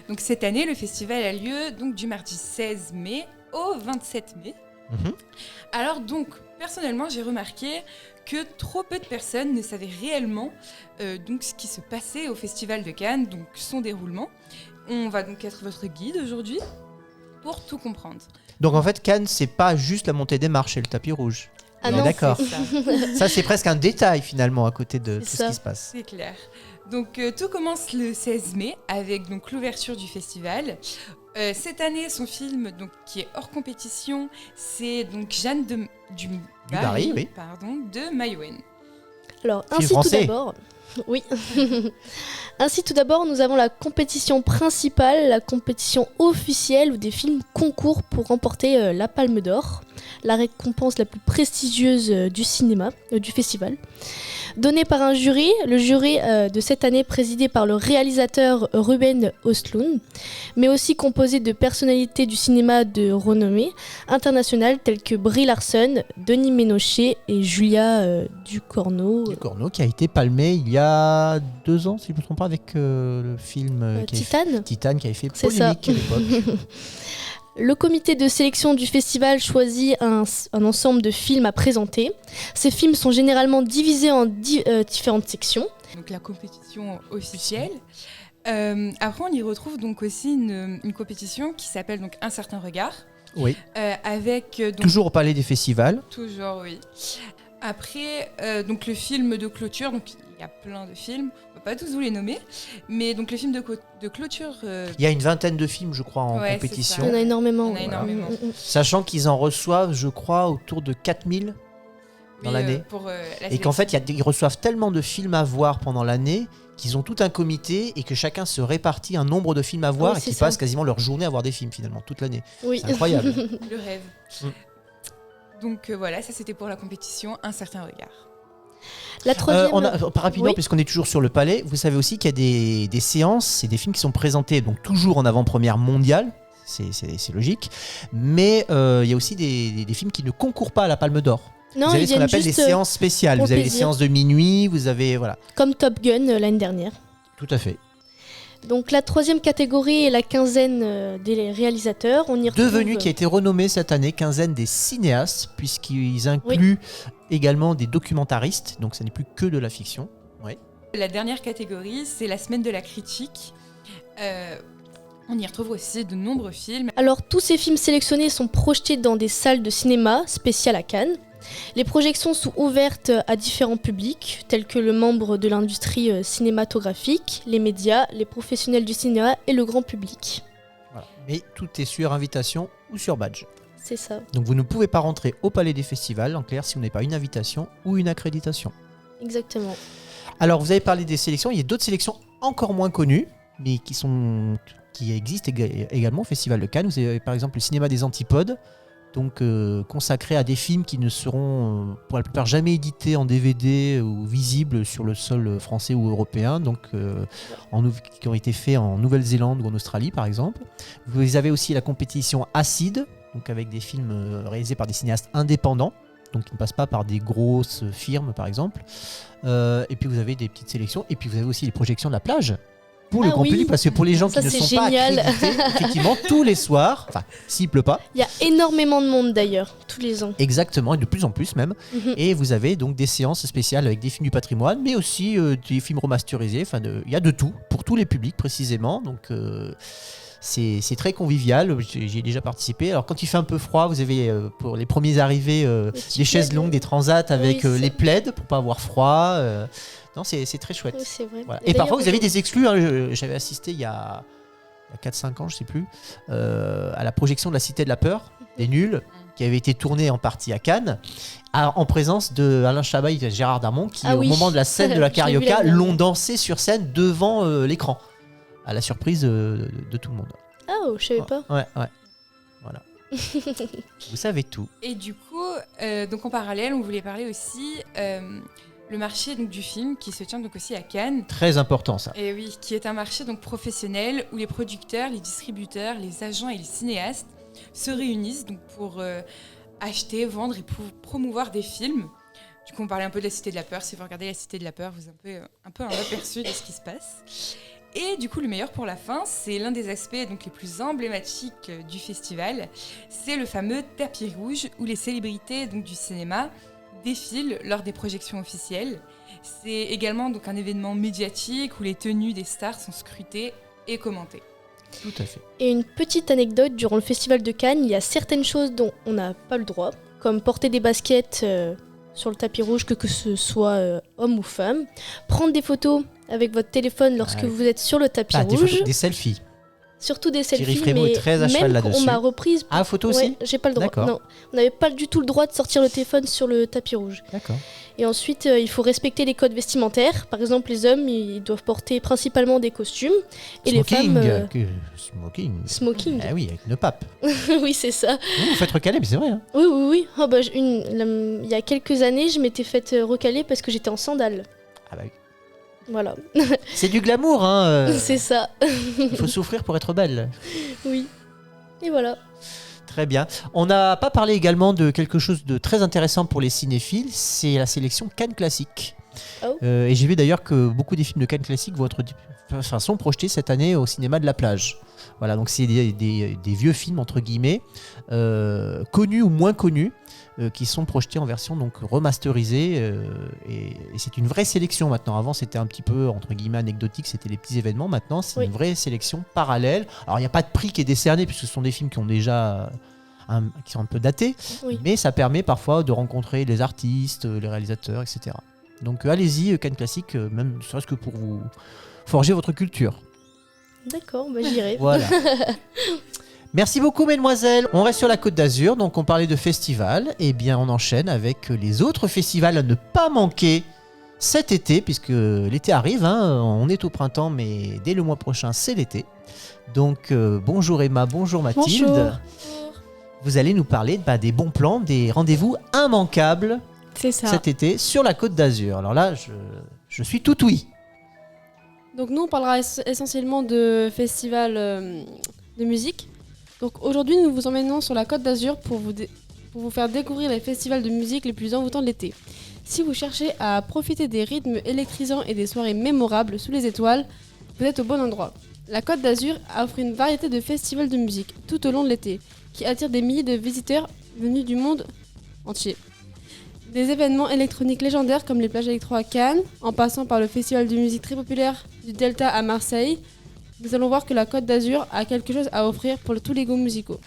Donc cette année, le festival a lieu donc du mardi 16 mai au 27 mai. Alors donc, personnellement, j'ai remarqué que trop peu de personnes ne savaient réellement donc ce qui se passait au Festival de Cannes, donc son déroulement. On va donc être votre guide aujourd'hui. pour tout comprendre. Donc en fait, Cannes, c'est pas juste la montée des marches et le tapis rouge. Ah On est non, d'accord. C'est ça. Ça, c'est presque un détail finalement à côté de tout ce qui se passe. C'est clair. Donc tout commence le 16 mai avec donc l'ouverture du festival. Cette année, son film donc, qui est hors compétition, c'est donc Jeanne du Barry, oui. de Maïwenn. Alors, Film ainsi tout français. d'abord. Oui. Ainsi tout d'abord, nous avons la compétition principale, la compétition officielle où des films concourent pour remporter la Palme d'Or, la récompense la plus prestigieuse du cinéma, du festival. Donnée par un jury, le jury de cette année présidé par le réalisateur Ruben Östlund, mais aussi composé de personnalités du cinéma de renommée internationale telles que Brie Larson, Denis Ménochet et Julia Ducournau. Ducournau qui a été palmé il y a 2 ans, si je ne me trompe pas, avec le film Titane qui avait fait polémique à l'époque. Le comité de sélection du festival choisit un ensemble de films à présenter. Ces films sont généralement divisés en différentes sections. Donc la compétition officielle. Après, on y retrouve donc aussi une compétition qui s'appelle donc Un certain regard. Oui. Avec donc, toujours au Palais des Festivals. Toujours, oui. Après, donc le film de clôture, donc il y a plein de films, on va pas tous vous les nommer, mais donc le film de clôture... Il y a une 20aine de films, je crois, en compétition. Il y en a énormément. Sachant qu'ils en reçoivent, je crois, autour de 4000 dans l'année. Et qu'en fait, ils reçoivent tellement de films à voir pendant l'année qu'ils ont tout un comité et que chacun se répartit un nombre de films à voir et qu'ils passent quasiment leur journée à voir des films, finalement, toute l'année. Oui. C'est incroyable. Le rêve. Donc voilà, ça c'était pour la compétition Un certain regard. La troisième... rapidement, puisqu'on est toujours sur le Palais, vous savez aussi qu'il y a des séances et des films qui sont présentés donc toujours en avant-première mondiale, c'est logique, mais il y a aussi des films qui ne concourent pas à la Palme d'Or. Non, vous avez ce qu'on appelle des séances spéciales, vous avez les séances de minuit, vous avez... voilà. Comme Top Gun l'année dernière. Tout à fait. Donc la troisième catégorie est la quinzaine des réalisateurs. On y retrouve... Devenu qui a été renommé cette année quinzaine des cinéastes, puisqu'ils incluent également des documentaristes, donc ça n'est plus que de la fiction. Oui. La dernière catégorie, c'est la semaine de la critique. On y retrouve aussi de nombreux films. Alors tous ces films sélectionnés sont projetés dans des salles de cinéma spéciales à Cannes. Les projections sont ouvertes à différents publics, tels que le membre de l'industrie cinématographique, les médias, les professionnels du cinéma et le grand public. Voilà. Mais tout est sur invitation ou sur badge. C'est ça. Donc vous ne pouvez pas rentrer au Palais des Festivals, en clair, si vous n'avez pas une invitation ou une accréditation. Exactement. Alors vous avez parlé des sélections, il y a d'autres sélections encore moins connues, mais qui existent également au Festival de Cannes. Vous avez par exemple le cinéma des Antipodes, donc consacré à des films qui ne seront pour la plupart jamais édités en DVD ou visibles sur le sol français ou européen, donc qui ont été faits en Nouvelle-Zélande ou en Australie par exemple. Vous avez aussi la compétition Acide, donc avec des films réalisés par des cinéastes indépendants, donc qui ne passent pas par des grosses firmes par exemple. Et puis vous avez des petites sélections, et puis vous avez aussi les projections de la plage. Pour le grand public, parce que pour les gens qui ne sont pas accrédités, effectivement, tous les soirs, enfin, s'il pleut pas. Il y a énormément de monde d'ailleurs, tous les ans. Exactement, et de plus en plus même. Et vous avez donc des séances spéciales avec des films du patrimoine, mais aussi des films remasterisés. Enfin, il y a de tout, pour tous les publics précisément. Donc, c'est très convivial. J'y ai déjà participé. Alors, quand il fait un peu froid, vous avez pour les premiers arrivés des chaises longues, des transats avec les plaids pour pas avoir froid. Non, c'est très chouette. Oui, c'est vrai. Voilà. Et parfois, vous avez des exclus. Hein. J'avais assisté il y a 4-5 ans, je sais plus, à la projection de La Cité de la Peur, des Nuls, qui avait été tournée en partie à Cannes, en présence de Alain Chabat et Gérard Darmon, qui, au moment de la scène de la Carioca, l'ont dansé sur scène devant l'écran, à la surprise de tout le monde. Ah, je savais pas. Ouais. Voilà. Vous savez tout. Et du coup, donc en parallèle, on voulait parler aussi... le marché donc, du film qui se tient donc aussi à Cannes. Très important ça. Et oui, qui est un marché donc professionnel où les producteurs, les distributeurs, les agents et les cinéastes se réunissent donc pour acheter, vendre et pour promouvoir des films. Du coup, on parlait un peu de La Cité de la Peur. Si vous regardez La Cité de la Peur, vous avez un peu un aperçu de ce qui se passe. Et du coup, le meilleur pour la fin, c'est l'un des aspects donc, les plus emblématiques du festival. C'est le fameux tapis rouge où les célébrités donc, du cinéma défilent lors des projections officielles. C'est également donc un événement médiatique où les tenues des stars sont scrutées et commentées. Tout à fait. Et une petite anecdote, durant le festival de Cannes, il y a certaines choses dont on n'a pas le droit, comme porter des baskets sur le tapis rouge, que ce soit homme ou femme, prendre des photos avec votre téléphone lorsque vous êtes sur le tapis rouge. Des selfies. Surtout des selfies, Thierry Frémaux est très à cheval là-dessus. On m'a reprise. Ah, photo aussi ? J'ai pas le droit. D'accord. Non, on n'avait pas du tout le droit de sortir le téléphone sur le tapis rouge. D'accord. Et ensuite, il faut respecter les codes vestimentaires. Par exemple, les hommes, ils doivent porter principalement des costumes. Et smoking, les femmes... Smoking. Ah oui, avec une pape. Oui, c'est ça. Vous faites recaler, mais c'est vrai. Hein. Oui. Oh, bah, il y a quelques années, je m'étais faite recaler parce que j'étais en sandales. Ah bah oui. Voilà. C'est du glamour, hein. C'est ça. Il faut souffrir pour être belle. Oui. Et voilà. Très bien. On n'a pas parlé également de quelque chose de très intéressant pour les cinéphiles, c'est la sélection Cannes Classique. Oh. Et j'ai vu d'ailleurs que beaucoup des films de Cannes Classique sont projetés cette année au cinéma de la plage. Voilà, donc c'est des vieux films, entre guillemets, connus ou moins connus, qui sont projetés en version donc remasterisée. Et c'est une vraie sélection maintenant. Avant, c'était un petit peu, entre guillemets, anecdotique, c'était les petits événements. Maintenant, c'est une vraie sélection parallèle. Alors, il n'y a pas de prix qui est décerné, puisque ce sont des films qui ont déjà... qui sont un peu datés, mais ça permet parfois de rencontrer les artistes, les réalisateurs, etc. Donc allez-y, Cannes Classique, même ne serait-ce que pour vous forger votre culture. D'accord, bah j'irai. Voilà. Merci beaucoup, mesdemoiselles. On reste sur la Côte d'Azur, donc on parlait de festivals. Et bien, on enchaîne avec les autres festivals à ne pas manquer cet été, puisque l'été arrive. Hein, on est au printemps, mais dès le mois prochain, c'est l'été. Donc, bonjour Emma, bonjour Mathilde. Bonjour. Vous allez nous parler des bons plans, des rendez-vous immanquables cet été sur la Côte d'Azur. Alors là, je suis tout oui. Donc nous, on parlera essentiellement de festivals de musique. Donc aujourd'hui, nous vous emmenons sur la Côte d'Azur pour vous faire découvrir les festivals de musique les plus envoûtants de l'été. Si vous cherchez à profiter des rythmes électrisants et des soirées mémorables sous les étoiles, vous êtes au bon endroit. La Côte d'Azur offre une variété de festivals de musique tout au long de l'été, qui attirent des milliers de visiteurs venus du monde entier. Des événements électroniques légendaires comme les plages électro à Cannes, en passant par le festival de musique très populaire du Delta à Marseille, nous allons voir que la Côte d'Azur a quelque chose à offrir pour tous les goûts musicaux.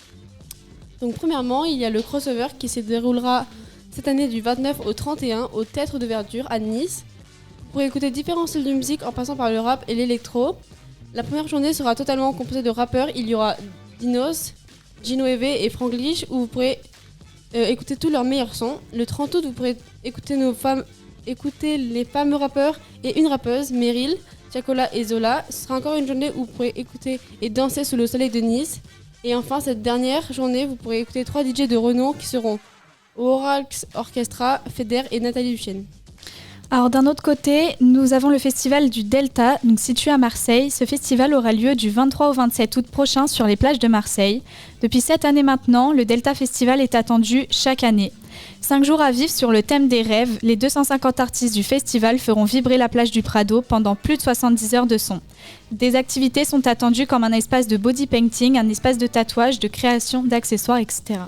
Donc premièrement, il y a le crossover qui se déroulera cette année du 29 au 31 au Théâtre de Verdure à Nice. Vous pourrez écouter différents styles de musique en passant par le rap et l'électro. La première journée sera totalement composée de rappeurs. Il y aura Dinos, Gino Eve et Franglish où vous pourrez écouter tous leurs meilleurs sons. Le 30 août, vous pourrez écouter les fameux rappeurs et une rappeuse, Meryl, Chacola et Zola. Ce sera encore une journée où vous pourrez écouter et danser sous le soleil de Nice. Et enfin, cette dernière journée, vous pourrez écouter 3 DJ de renom qui seront Orax Orchestra, Feder et Nathalie Duchesne. Alors d'un autre côté, nous avons le festival du Delta, donc situé à Marseille. Ce festival aura lieu du 23 au 27 août prochain sur les plages de Marseille. Depuis 7 années maintenant, le Delta Festival est attendu chaque année. 5 jours à vivre sur le thème des rêves, les 250 artistes du festival feront vibrer la plage du Prado pendant plus de 70 heures de son. Des activités sont attendues comme un espace de body painting, un espace de tatouage, de création d'accessoires, etc.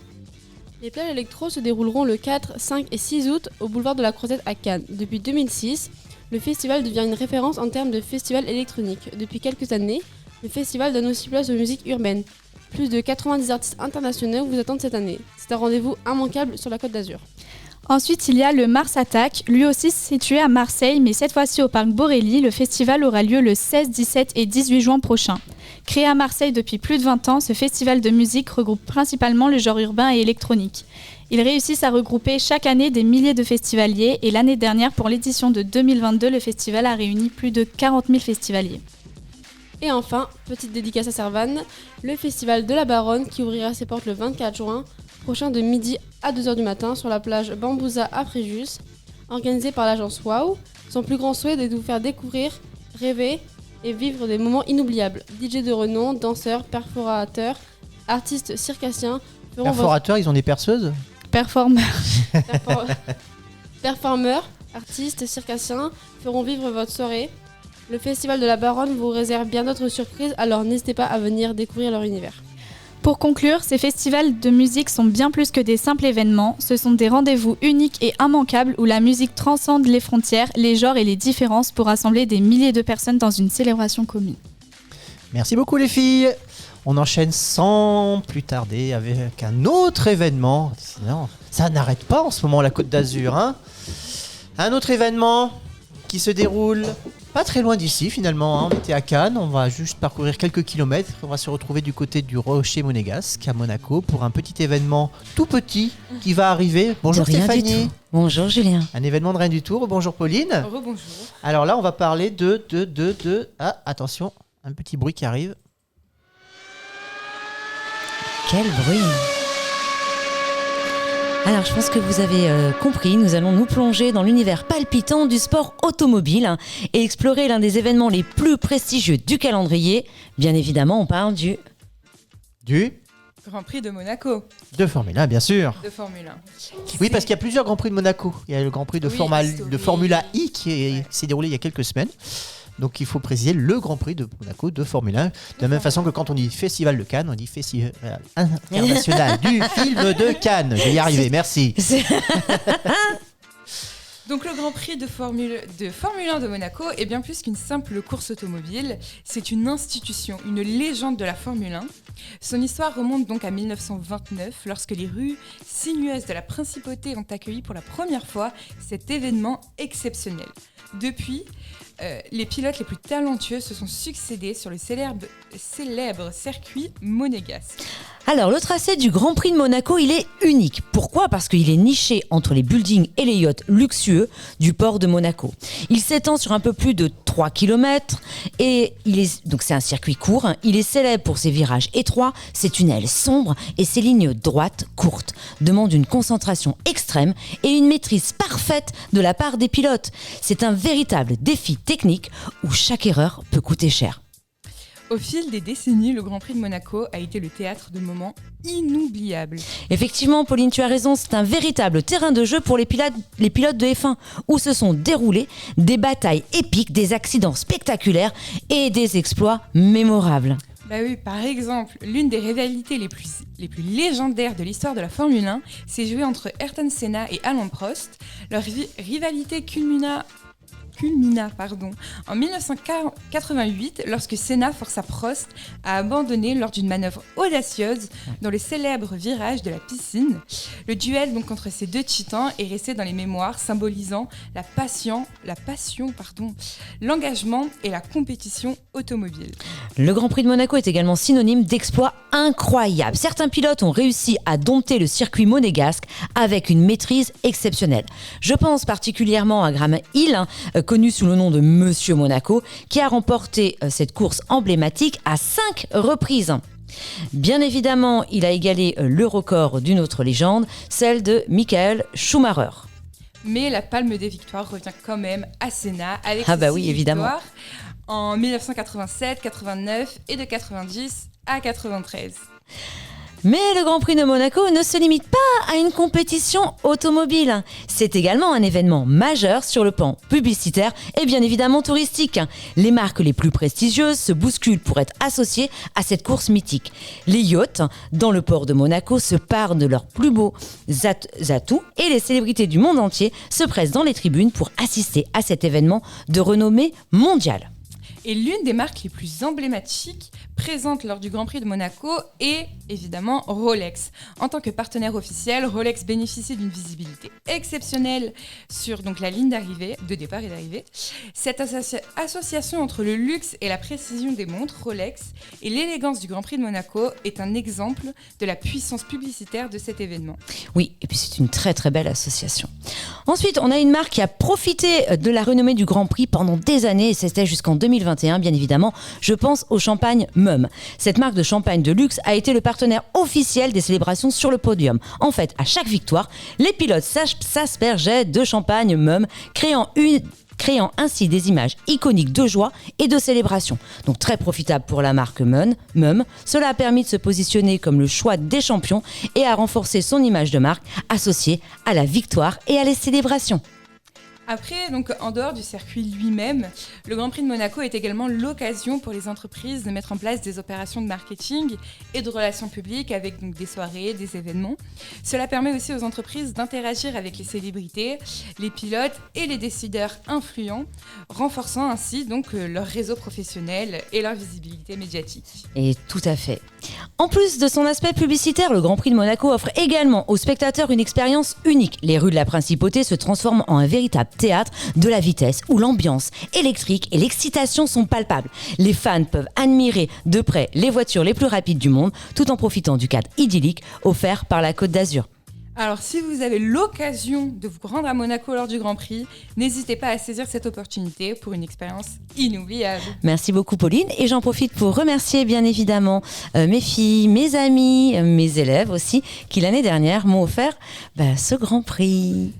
Les plages électro se dérouleront le 4, 5 et 6 août au boulevard de la Croisette à Cannes. Depuis 2006, le festival devient une référence en termes de festival électronique. Depuis quelques années, le festival donne aussi place aux musiques urbaines. Plus de 90 artistes internationaux vous attendent cette année. C'est un rendez-vous immanquable sur la Côte d'Azur. Ensuite, il y a le Mars Attack, lui aussi situé à Marseille, mais cette fois-ci au parc Borély. Le festival aura lieu le 16, 17 et 18 juin prochain. Créé à Marseille depuis plus de 20 ans, ce festival de musique regroupe principalement le genre urbain et électronique. Ils réussissent à regrouper chaque année des milliers de festivaliers et l'année dernière, pour l'édition de 2022, le festival a réuni plus de 40 000 festivaliers. Et enfin, petite dédicace à Servane, le festival de la Baronne qui ouvrira ses portes le 24 juin prochain de midi à 2h du matin sur la plage Bambouza à Fréjus, organisé par l'agence Wow. Son plus grand souhait est de vous faire découvrir, rêver et vivre des moments inoubliables. DJ de renom, danseurs, perforateurs, artistes circassiens feront Perforateurs, ils ont des perceuses ? Performeurs. Performeurs, artistes, circassiens feront vivre votre soirée. Le festival de la Baronne vous réserve bien d'autres surprises, alors n'hésitez pas à venir découvrir leur univers. Pour conclure, ces festivals de musique sont bien plus que des simples événements. Ce sont des rendez-vous uniques et immanquables où la musique transcende les frontières, les genres et les différences pour rassembler des milliers de personnes dans une célébration commune. Merci beaucoup les filles. On enchaîne sans plus tarder avec un autre événement. Non, ça n'arrête pas en ce moment la Côte d'Azur. Hein. Un autre événement qui se déroule pas très loin d'ici finalement. Hein. On était à Cannes, on va juste parcourir quelques kilomètres. On va se retrouver du côté du Rocher Monégasque à Monaco pour un petit événement tout petit qui va arriver. Bonjour Stéphanie. Bonjour Julien. Un événement de rien du tout. Bonjour Pauline. Rebonjour. Alors là, on va parler de... Ah, attention, un petit bruit qui arrive. Quel bruit! Alors, je pense que vous avez compris, nous allons nous plonger dans l'univers palpitant du sport automobile et explorer l'un des événements les plus prestigieux du calendrier. Bien évidemment, on parle du Grand Prix de Monaco. De Formule 1, bien sûr. De Formule 1. Oui, parce qu'il y a plusieurs Grands Prix de Monaco. Il y a le Grand Prix de Formula I qui s'est déroulé il y a quelques semaines. Donc il faut préciser le Grand Prix de Monaco de Formule 1. De la même façon que quand on dit Festival de Cannes, on dit Festival international du film de Cannes. Je vais y arriver, merci. Donc le Grand Prix de Formule 1 de Monaco est bien plus qu'une simple course automobile. C'est une institution, une légende de la Formule 1. Son histoire remonte donc à 1929, lorsque les rues sinueuses de la Principauté ont accueilli pour la première fois cet événement exceptionnel. Depuis, les pilotes les plus talentueux se sont succédés sur le célèbre circuit monégasque. Alors, le tracé du Grand Prix de Monaco, il est unique. Pourquoi ? Parce qu'il est niché entre les buildings et les yachts luxueux du port de Monaco. Il s'étend sur un peu plus de 3 km et donc c'est un circuit court. Il est célèbre pour ses virages étroits, ses tunnels sombres et ses lignes droites courtes. Demande une concentration extrême et une maîtrise parfaite de la part des pilotes. C'est un véritable défi technique où chaque erreur peut coûter cher. Au fil des décennies, le Grand Prix de Monaco a été le théâtre de moments inoubliables. Effectivement, Pauline, tu as raison, c'est un véritable terrain de jeu pour les pilotes de F1, où se sont déroulées des batailles épiques, des accidents spectaculaires et des exploits mémorables. Bah oui, par exemple, l'une des rivalités les plus légendaires de l'histoire de la Formule 1 s'est jouée entre Ayrton Senna et Alain Prost. Leur rivalité culmina en 1988 lorsque Senna força Prost à abandonner lors d'une manœuvre audacieuse dans le célèbre virage de la piscine. Le duel donc entre ces deux titans est resté dans les mémoires, symbolisant la passion, l'engagement et la compétition automobile. Le Grand Prix de Monaco est également synonyme d'exploits incroyables. Certains pilotes ont réussi à dompter le circuit monégasque avec une maîtrise exceptionnelle. Je pense particulièrement à Graham Hill, connu sous le nom de Monsieur Monaco, qui a remporté cette course emblématique à 5 reprises. Bien évidemment, il a égalé le record d'une autre légende, celle de Michael Schumacher. Mais la palme des victoires revient quand même à Senna avec victoires en 1987, 89 et de 90 à 93. Mais le Grand Prix de Monaco ne se limite pas à une compétition automobile. C'est également un événement majeur sur le plan publicitaire et bien évidemment touristique. Les marques les plus prestigieuses se bousculent pour être associées à cette course mythique. Les yachts dans le port de Monaco se parent de leurs plus beaux atouts et les célébrités du monde entier se pressent dans les tribunes pour assister à cet événement de renommée mondiale. Et l'une des marques les plus emblématiques présentes lors du Grand Prix de Monaco est évidemment Rolex. En tant que partenaire officiel, Rolex bénéficie d'une visibilité exceptionnelle sur donc, la ligne de départ et d'arrivée. Cette association entre le luxe et la précision des montres Rolex et l'élégance du Grand Prix de Monaco est un exemple de la puissance publicitaire de cet événement. Oui, et puis c'est une très très belle association. Ensuite, on a une marque qui a profité de la renommée du Grand Prix pendant des années, et c'était jusqu'en 2021 bien évidemment, je pense au champagne Mumm. Cette marque de champagne de luxe a été le partenaire officiel des célébrations sur le podium. En fait, à chaque victoire, les pilotes s'aspergeaient de champagne Mumm, créant ainsi des images iconiques de joie et de célébration. Donc très profitable pour la marque Mumm. Cela a permis de se positionner comme le choix des champions et à renforcer son image de marque associée à la victoire et à les célébrations. Après, donc, en dehors du circuit lui-même, le Grand Prix de Monaco est également l'occasion pour les entreprises de mettre en place des opérations de marketing et de relations publiques avec donc, des soirées, des événements. Cela permet aussi aux entreprises d'interagir avec les célébrités, les pilotes et les décideurs influents, renforçant ainsi donc, leur réseau professionnel et leur visibilité médiatique. Et tout à fait. En plus de son aspect publicitaire, le Grand Prix de Monaco offre également aux spectateurs une expérience unique. Les rues de la Principauté se transforment en un véritable théâtre de la vitesse où l'ambiance électrique et l'excitation sont palpables. Les fans peuvent admirer de près les voitures les plus rapides du monde tout en profitant du cadre idyllique offert par la Côte d'Azur. Alors, si vous avez l'occasion de vous rendre à Monaco lors du Grand Prix, n'hésitez pas à saisir cette opportunité pour une expérience inoubliable. Merci beaucoup Pauline et j'en profite pour remercier bien évidemment mes filles, mes amis, mes élèves aussi qui l'année dernière m'ont offert ce Grand Prix.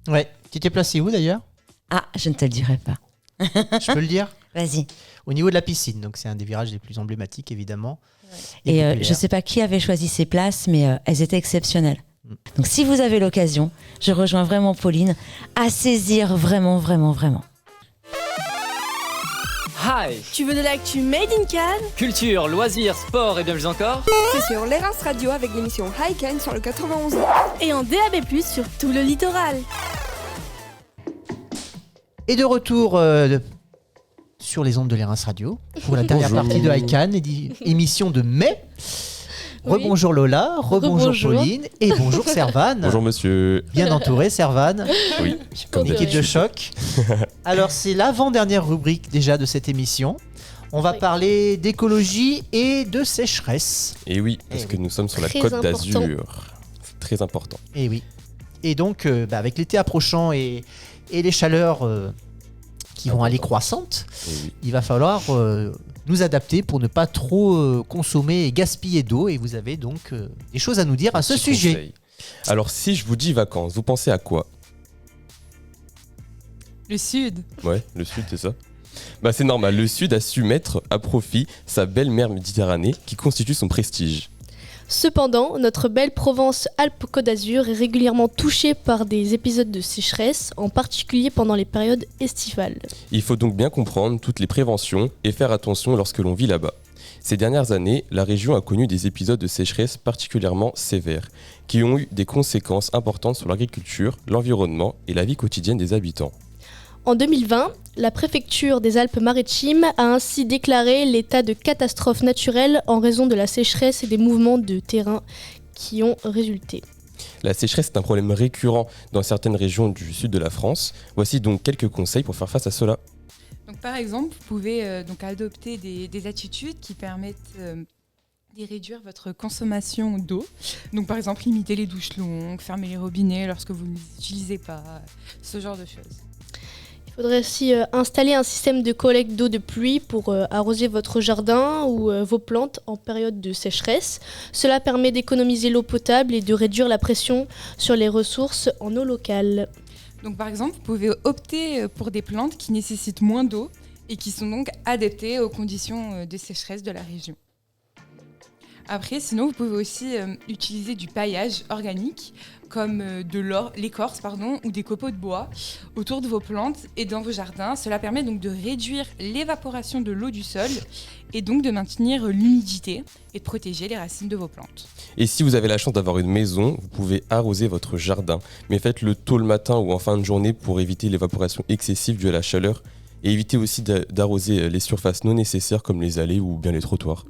Ouais, tu t'es placé où d'ailleurs ? Ah, je ne te le dirai pas. Je peux le dire ? Vas-y. Au niveau de la piscine, donc c'est un des virages les plus emblématiques évidemment. Et je ne sais pas qui avait choisi ces places, mais elles étaient exceptionnelles. Donc si vous avez l'occasion, je rejoins vraiment Pauline à saisir vraiment. Hi. Tu veux de l'actu Made in Cannes ? Culture, loisirs, sport et bien plus encore. C'est sur l'Erens Radio avec l'émission High Cannes sur le 91. Et en DAB+, sur tout le littoral. Et de retour sur les ondes de l'Erens Radio pour la dernière partie de High Cannes, émission de mai. Rebonjour Lola, rebonjour Pauline et bonjour Servane. Bonjour monsieur. Bien entouré Servane. Oui. Comme équipe de choc. Alors c'est l'avant-dernière rubrique déjà de cette émission. On va parler d'écologie et de sécheresse. Et oui, parce que nous sommes sur la Côte d'Azur. C'est très important. Et oui. Et donc avec l'été approchant et les chaleurs qui vont aller croissantes, il va falloir nous adapter pour ne pas trop consommer et gaspiller d'eau. Et vous avez donc des choses à nous dire à ce sujet. Conseil. Alors si je vous dis vacances, vous pensez à quoi ? Le Sud. Ouais, le Sud, c'est ça. C'est normal, le Sud a su mettre à profit sa belle mer Méditerranée qui constitue son prestige. Cependant, notre belle Provence Alpes-Côte d'Azur est régulièrement touchée par des épisodes de sécheresse, en particulier pendant les périodes estivales. Il faut donc bien comprendre toutes les préventions et faire attention lorsque l'on vit là-bas. Ces dernières années, la région a connu des épisodes de sécheresse particulièrement sévères, qui ont eu des conséquences importantes sur l'agriculture, l'environnement et la vie quotidienne des habitants. En 2020, la préfecture des Alpes-Maritimes a ainsi déclaré l'état de catastrophe naturelle en raison de la sécheresse et des mouvements de terrain qui ont résulté. La sécheresse est un problème récurrent dans certaines régions du sud de la France. Voici donc quelques conseils pour faire face à cela. Donc, par exemple, vous pouvez donc adopter des attitudes qui permettent de réduire votre consommation d'eau. Donc, par exemple, limiter les douches longues, fermer les robinets lorsque vous ne les utilisez pas, ce genre de choses. Il faudrait aussi installer un système de collecte d'eau de pluie pour arroser votre jardin ou vos plantes en période de sécheresse. Cela permet d'économiser l'eau potable et de réduire la pression sur les ressources en eau locale. Donc par exemple, vous pouvez opter pour des plantes qui nécessitent moins d'eau et qui sont donc adaptées aux conditions de sécheresse de la région. Après, sinon, vous pouvez aussi utiliser du paillage organique comme de l'écorce ou des copeaux de bois autour de vos plantes et dans vos jardins. Cela permet donc de réduire l'évaporation de l'eau du sol et donc de maintenir l'humidité et de protéger les racines de vos plantes. Et si vous avez la chance d'avoir une maison, vous pouvez arroser votre jardin. Mais faites-le tôt le matin ou en fin de journée pour éviter l'évaporation excessive due à la chaleur et évitez aussi d'arroser les surfaces non nécessaires comme les allées ou bien les trottoirs.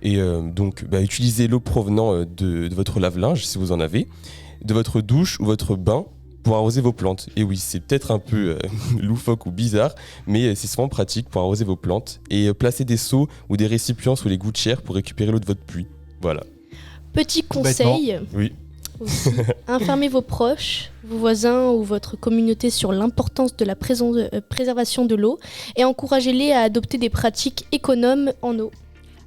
Et donc, utilisez l'eau provenant de votre lave-linge, si vous en avez, de votre douche ou votre bain pour arroser vos plantes. Et oui, c'est peut-être un peu loufoque ou bizarre, mais c'est souvent pratique pour arroser vos plantes. Et placez des seaux ou des récipients sous les gouttières pour récupérer l'eau de votre pluie. Voilà. Petit conseil, oui. Aussi, informez vos proches, vos voisins ou votre communauté sur l'importance de la préservation de l'eau et encouragez-les à adopter des pratiques économes en eau.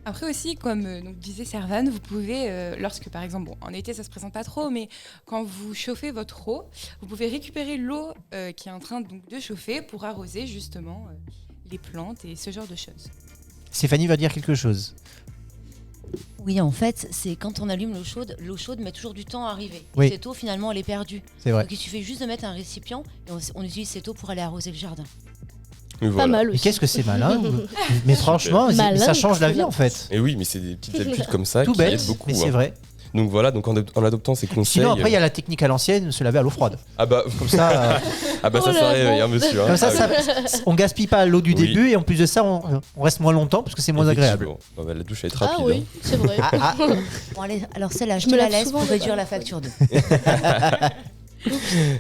Après aussi, comme disait Servane, vous pouvez, lorsque par exemple, en été ça se présente pas trop, mais quand vous chauffez votre eau, vous pouvez récupérer l'eau qui est en train donc, de chauffer pour arroser justement les plantes et ce genre de choses. Stéphanie va dire quelque chose. Oui, en fait, c'est quand on allume l'eau chaude met toujours du temps à arriver. Oui. Cette eau, finalement, elle est perdue. C'est vrai. Donc il suffit juste de mettre un récipient et on utilise cette eau pour aller arroser le jardin. Pas mal Mais aussi. qu'est-ce que c'est malin. Mais franchement, Malin, ça change la vie bien. en fait. Et oui, mais c'est des petites habitudes comme ça Tout qui bête, aident beaucoup. mais c'est hein. vrai. Donc voilà, donc en adoptant ces conseils. Sinon, après, il y a la technique à l'ancienne, se laver à l'eau froide. Ah bah, Comme ça, ah bah ça, Oh là ça réveille, là. hein, monsieur. hein. comme ça, Ah oui. on gaspille pas l'eau du Oui. début et en plus de ça, on reste moins longtemps parce que c'est moins agréable. Effectivement. Ah bah, la douche elle est Ah rapide. oui, c'est vrai. Ah, ah. Bon, allez, alors celle-là, je me te la lave laisse souvent pour le réduire bal. la facture d'eau.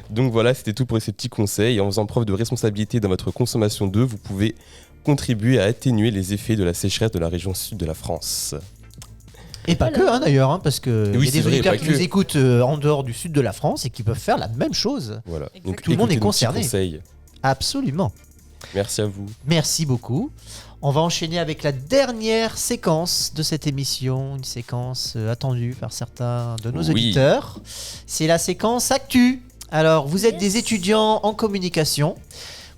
Donc voilà, c'était tout pour ces petits conseils. Et en faisant preuve de responsabilité dans votre consommation d'eau, vous pouvez contribuer à atténuer les effets de la sécheresse de la région sud de la France. Et pas que d'ailleurs, hein, parce que Oui, y a c'est des vrai, auditeurs pas qui que. nous écoutent en dehors du sud de la France et qui peuvent faire la même chose. Voilà. Donc Tout le monde est écoutez nos petits concerné. conseils. Absolument. Merci à vous. Merci beaucoup. On va enchaîner avec la dernière séquence de cette émission, une séquence attendue par certains de nos Oui. auditeurs. C'est la séquence Actu. Alors, vous êtes des étudiants en communication.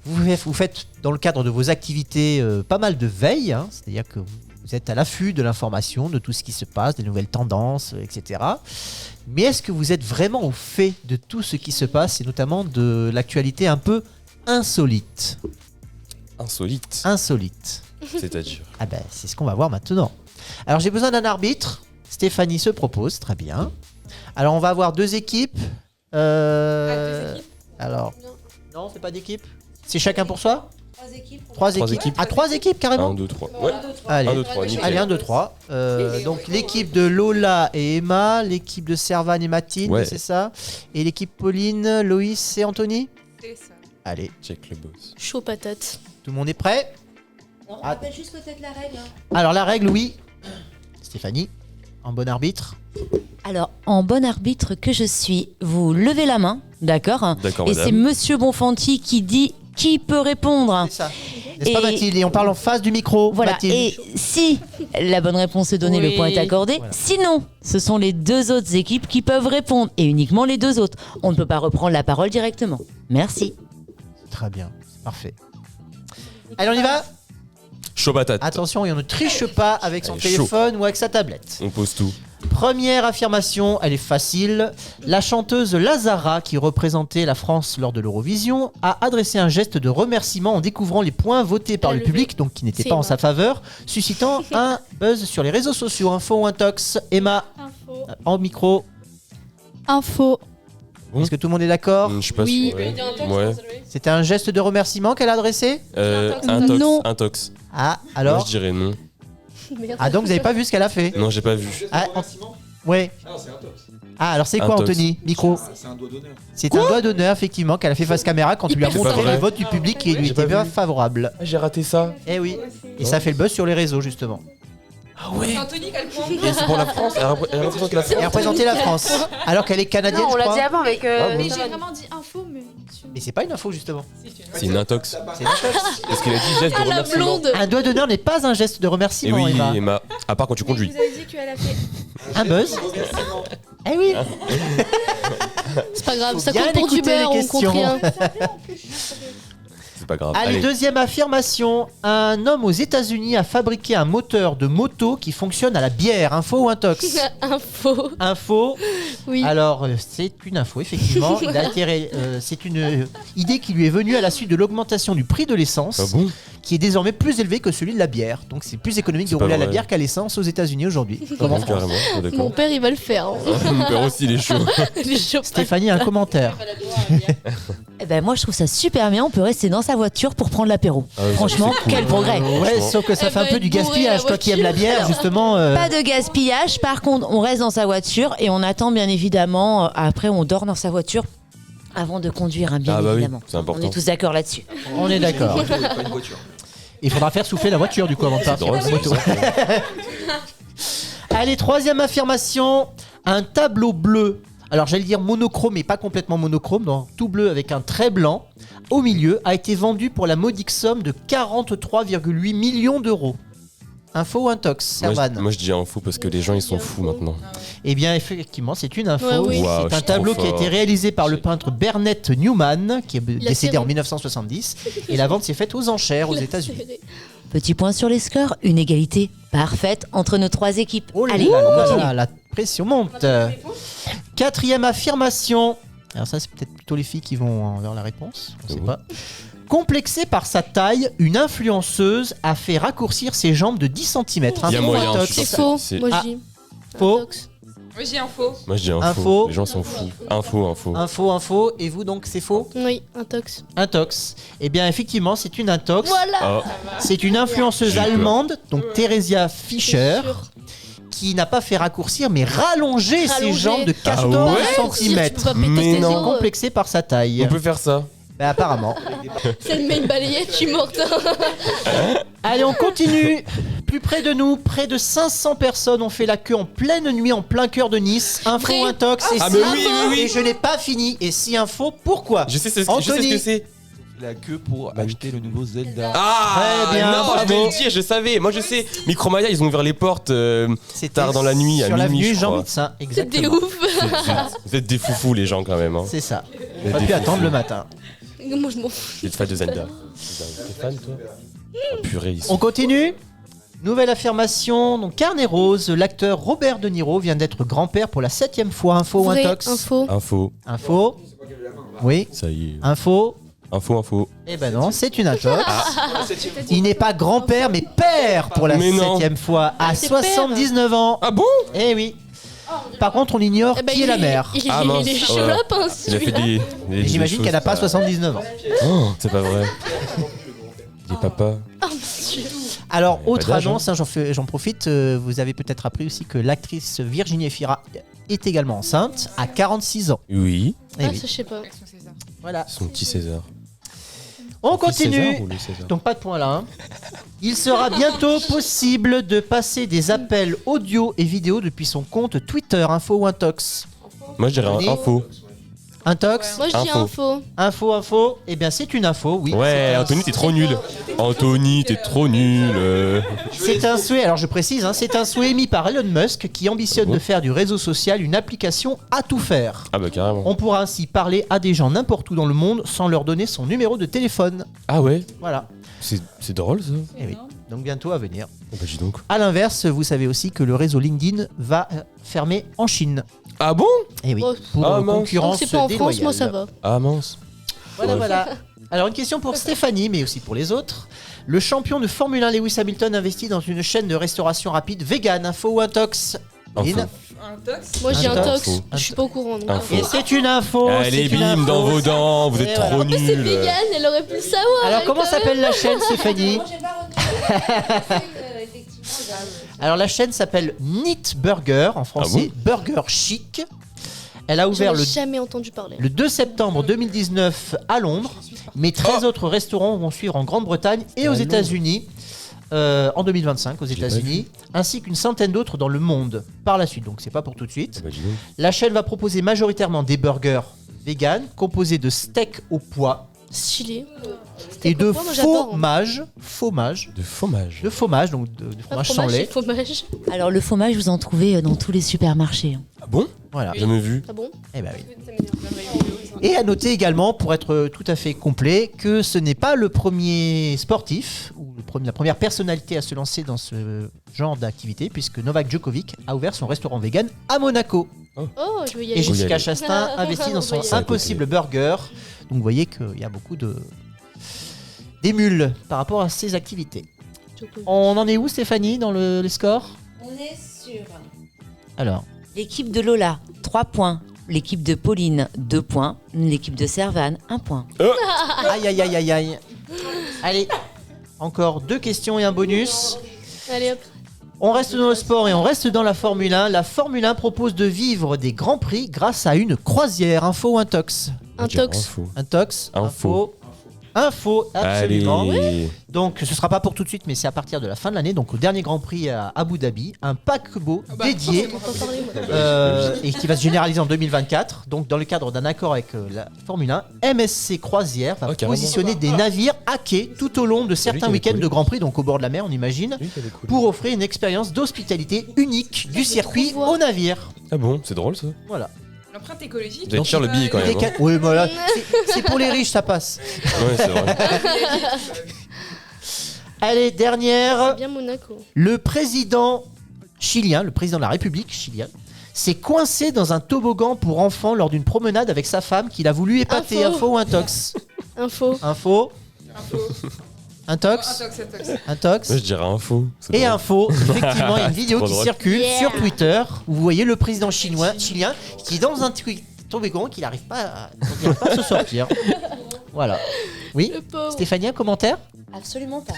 Vous faites, dans le cadre de vos activités, pas mal de veille. Hein, c'est-à-dire que vous êtes à l'affût de l'information, de tout ce qui se passe, des nouvelles tendances, etc. Mais est-ce que vous êtes vraiment au fait de tout ce qui se passe, et notamment de l'actualité un peu insolite? Insolite. Insolite. C'est-à-dire. Ah ben, c'est ce qu'on va voir maintenant. Alors, j'ai besoin d'un arbitre. Stéphanie se propose, très bien. Alors, on va avoir deux équipes. Alors, non, c'est pas d'équipe. C'est chacun pour soi? Trois équipes. Ah, trois équipes carrément. 1, 2, 3. Ouais. Allez, 1, 2, 3, nickel. allez, 1, 2, 3. Donc l'équipe de Lola et Emma, l'équipe de Servane et Mathilde, Ouais. c'est ça. Et l'équipe Pauline, Loïs et Anthony. C'est ça. Allez, Check le boss. Chaud patate. tout le monde est prêt? On Ah. rappelle juste peut-être la règle. Alors la règle, oui. Stéphanie, en bon arbitre. Alors, en bon arbitre que je suis, vous levez la main, d'accord? D'accord, Et madame. c'est Monsieur Bonfanti qui dit qui peut répondre. C'est ça. N'est-ce pas Et- Mathilde? Et on parle en face du micro. Voilà, Mathilde. et si la bonne réponse est donnée, Oui. le point est accordé. Voilà. Sinon, ce sont les deux autres équipes qui peuvent répondre, et uniquement les deux autres. On ne peut pas reprendre la parole directement. Merci. Très bien, c'est parfait. Allez, on y va? Chaud patate. Attention, et on ne triche pas avec son Allez, téléphone ou avec sa tablette. On pose tout. Première affirmation, elle est facile. La chanteuse Lazara, qui représentait la France lors de l'Eurovision, a adressé un geste de remerciement en découvrant les points votés par Elle a le levé. public, donc qui n'étaient C'est pas en Emma. sa faveur, suscitant un buzz sur les réseaux sociaux. Info ou intox? Emma, Info. en micro. Info. Est-ce que tout le monde est d'accord? Je suis pas Oui. sûr. Il peut dire un texte, Ouais. hein, ça doit être- C'était un geste de remerciement qu'elle a adressé? Intox. Non. Intox. Ah, Moi, alors? je dirais non. Merde. Ah, donc vous n'avez pas vu ce qu'elle a fait? Non, j'ai pas vu. Ah, ouais. Ah, alors c'est quoi, Intox. Anthony? Micro. C'est un doigt d'honneur. C'est un doigt d'honneur, effectivement, qu'elle a fait face caméra quand tu lui as Hyper montré sympa. le vote du public qui lui J'ai était pas bien vu. favorable. Ah, j'ai raté ça. Eh oui. Et ça fait le buzz sur les réseaux, justement. Ah ouais. C'est Anthony qui a le point. Et c'est pour la France. Elle représente la France. Et représenter la France. Alors qu'elle est canadienne, Non, on je l'a crois. dit avant avec. Ah, Mais bon. j'ai vraiment dit info, mais. Mais c'est pas une info, justement. C'est une intox. C'est une intox. Parce qu'il a dit geste de Ah, la remerciement. blonde. Un doigt d'honneur n'est pas un geste de Et remerciement, oui, Emma. Emma. À part quand tu conduis. Vous avez dit qu'elle a fait. Un buzz. Eh oui. C'est pas grave, Faut ça bien compte pour du écouter les beurre, on compte questions. rien. C'est pas grave. Allez, deuxième affirmation. Un homme aux États-Unis a fabriqué un moteur de moto qui fonctionne à la bière. Info ou intox? Info. Info. Oui. Alors, c'est une info, effectivement. C'est une idée qui lui est venue à la suite de l'augmentation du prix de l'essence, Ah bon? qui est désormais plus élevé que celui de la bière. Donc, c'est plus économique de C'est pas rouler à la vrai. bière qu'à l'essence aux États-Unis aujourd'hui. Comme en France. Carrément. Ouais, d'accord. Mon père, il va le faire. hein. Mon père aussi, il est chaud. Il est chaud. Stéphanie, un commentaire. Eh ben, moi, je trouve ça super bien. On peut rester dans sa voiture pour prendre l'apéro. Ah ouais, Franchement, c'est cool. quel progrès. Ouais, sauf que ça Elle fait un va peu être du bourrée, gaspillage. la Toi qui aimes la bière, voiture. justement. Pas de gaspillage. Par contre, on reste dans sa voiture et on attend bien évidemment. Après, on dort dans sa voiture avant de conduire, hein, bien Ah bah oui, évidemment. c'est important. On est tous d'accord là-dessus. On est d'accord. Pas une voiture. Il faudra faire souffler la voiture du coup avant de partir. drôle, en moto. Allez, troisième affirmation. Un tableau bleu. Alors j'allais dire monochrome, mais pas complètement monochrome, donc tout bleu avec un trait blanc. Au milieu, a été vendu pour la modique somme de 43,8 millions d'euros. Info ou intox, Moi, Servan? je dis info parce que les gens ils sont fous maintenant. Eh bien, effectivement, c'est une info. Ouais, oui. Waouh, je C'est un suis tableau trop qui a été fort. réalisé par le peintre Bernett Newman, qui est a décédé fait- en 1970. Et la vente s'est faite aux enchères aux Il a États-Unis. serré. Petit point sur les scores, une égalité parfaite entre nos 3 équipes. Oh là Allez, là on là continue. là, la pression monte. 4e affirmation. Alors ça, c'est peut-être plutôt les filles qui vont vers la réponse. On ne sait pas. Complexée par sa taille, une influenceuse a fait raccourcir ses jambes de 10 cm. Il y a moyen, C'est faux. Moi, je dis. Faux. Moi, j'ai un faux. Moi je dis info. Info. Les gens sont fous. Info. Info. Et vous donc, c'est faux? Oui, intox. Intox. Eh bien, effectivement, c'est une intox. Voilà. C'est une influenceuse J'ai eu peur. allemande, donc Theresia Fischer, qui n'a pas fait raccourcir, mais rallonger ses Rallonger. jambes de Ah 14 ouais cm. Tu peux pas péter Mais tes non. os. Complexé par sa taille. On peut faire ça. Bah, apparemment. Si elle met une balayette, je suis morte. Allez, on continue. Plus près de nous, près de 500 personnes ont fait la queue en pleine nuit, en plein cœur de Nice. Info, Vrai. intox. Et Ah, si mais info, oui, oui. Et je n'ai pas fini. Et si info, pourquoi? Je sais ce Anthony. que c'est. La queue pour acheter le nouveau Zelda. Ah Très bien, non, bravo. je vais le dire, je savais. Moi je sais. Micromania, ils ont ouvert les portes C'était tard dans la nuit, à sur minuit, l'avenue je Jean crois. Médecin, C'est exactement. des ouf. Vous êtes des foufous les gens quand même. Hein. C'est ça. Vous êtes On va des plus attendre foufous. le matin. Moi, je m'en fous. Vous êtes fan de Zelda. T'es fan toi? Oh, purée, ils sont... On continue. Nouvelle affirmation. Donc, Carnet Rose, l'acteur Robert De Niro vient d'être grand-père pour la 7e fois. Info ou Vrai, intox? info. Info. Info. Oui. Ça y est. Info. Info. Eh ben non, c'est une intox. Il n'est pas grand-père, mais père pour la Mais non. 7e fois, à c'est 79 ans. Ah bon? Eh oui. Par contre, on ignore Eh ben, qui est la mère. Il Ah, mince. est chaud Ouais. lapin, Il a fait celui-là. des J'imagine choses qu'elle n'a pas pas- 79 ans. Oh, c'est pas vrai. Des papas. Oh mon Dieu. Alors, Il y a autre pas d'âge, annonce, hein, j'en profite, vous avez peut-être appris aussi que l'actrice Virginie Efira est également enceinte à 46 ans. Oui. Eh Ah, oui. ça, je sais pas. Voilà. Son petit César. On Le petit continue. César ou le César? Donc pas de point là. Hein. Il sera bientôt possible de passer des appels audio et vidéo depuis son compte Twitter. Info ou intox? Moi je dirais Anthony. info. Intox? Moi, je dis Info. info. Eh bien, c'est une info, oui. Ouais, Anthony, t'es trop nul. Anthony, t'es trop nul. C'est un souhait, alors je précise, hein, c'est un souhait émis par Elon Musk qui ambitionne Ah bon de faire du réseau social une application à tout faire. Ah bah carrément. On pourra ainsi parler à des gens n'importe où dans le monde sans leur donner son numéro de téléphone. Ah ouais. Voilà. C'est drôle ça. Eh oui. Donc bientôt à venir. Ah bah dis donc. A l'inverse, vous savez aussi que le réseau LinkedIn va fermer en Chine. Ah bon? Eh oui. Oh. Pour Ah, mince. Tant que concurrence c'est pas en France, déloyale. moi, ça va. Ah mince. Voilà, Ouais. voilà. Alors une question pour Stéphanie, mais aussi pour les autres. Le champion de Formule 1 Lewis Hamilton investit dans une chaîne de restauration rapide vegan. Info ou intox? Info. Lynn? Moi, j'ai Intox. intox. Info. Je suis pas au courant. Donc Info. Et c'est une info. Allez c'est une bim info. dans vos dents, vous êtes Et trop voilà. Mais c'est nuls. vegan, elle aurait pu le savoir. Alors elle, comment quand même. s'appelle la chaîne, Stéphanie? Alors la chaîne s'appelle Neat Burger, en français Burger Chic. Elle a ouvert J'en ai jamais entendu parler. le 2 septembre 2019 à Londres, mais 13 autres restaurants vont suivre en Grande-Bretagne et aux Londres. États-Unis en 2025 aux États-Unis, ainsi qu'une centaine d'autres dans le monde par la suite. Donc c'est pas pour tout de suite. Ah bah dis donc. La chaîne va proposer majoritairement des burgers vegan composés de steak au pois Stylé. et de au pois, moi, j'adore, hein. fromage, De fromage. de fromage, donc de Pas fromage sans fromage, lait. c'est fromage. Alors le fromage, vous en trouvez dans tous les supermarchés. Ah bon? Voilà. Jamais vu. Ah bon? Eh ben oui. Et à noter également, pour être tout à fait complet, que ce n'est pas le premier sportif ou la première personnalité à se lancer dans ce genre d'activité, puisque Novak Djokovic a ouvert son restaurant vegan à Monaco. Oh, je veux y Et aller. Jessica Chastain investit dans son On va y aller. Impossible Burger. Donc vous voyez qu'il y a beaucoup d'émules par rapport à ces activités. On en est où, Stéphanie, dans les scores? On est sur Alors, l'équipe de Lola, 3 points. L'équipe de Pauline, 2 points. L'équipe de Servane, 1 point. aïe aïe aïe aïe aïe. Allez, encore 2 questions et un bonus. Allez hop. On reste dans le sport et on reste dans la Formule 1. La Formule 1 propose de vivre des grands prix grâce à une croisière. Info ou intox? Intox. Info. Intox. Info. Info, absolument. Allez. Donc ce sera pas pour tout de suite, mais c'est à partir de la fin de l'année, donc au dernier Grand Prix à Abu Dhabi, un paquebot dédié On peut parler, moi. et qui va se généraliser en 2024. Donc dans le cadre d'un accord avec la Formule 1, MSC Croisière va Oh, carrément. positionner des navires à quai tout au long de certains qui avait week-ends coulé. de Grand Prix, donc au bord de la mer, on imagine, Oui, t'avais cool. pour offrir une expérience d'hospitalité unique du circuit au navire. Ah bon, c'est drôle ça. Voilà. L'empreinte écologique. Vous êtes cher le billet quand même. Hein. Oui, voilà. C'est pour les riches, ça passe. Ouais, c'est vrai. Allez, dernière. C'est bien Monaco. Le président chilien, le président de la République chilienne, s'est coincé dans un toboggan pour enfants lors d'une promenade avec sa femme qu'il a voulu épater. Info ou intox? Info. Info. Intox. Intox. Moi, je dirais info. C'est Et drôle. info, effectivement, il y a une vidéo Trop qui drôle. circule sur Twitter où vous voyez le président chilien qui est dans un toboggan qu'il n'arrive pas à se sortir. Voilà. Oui. Stéphanie, un commentaire? Absolument pas.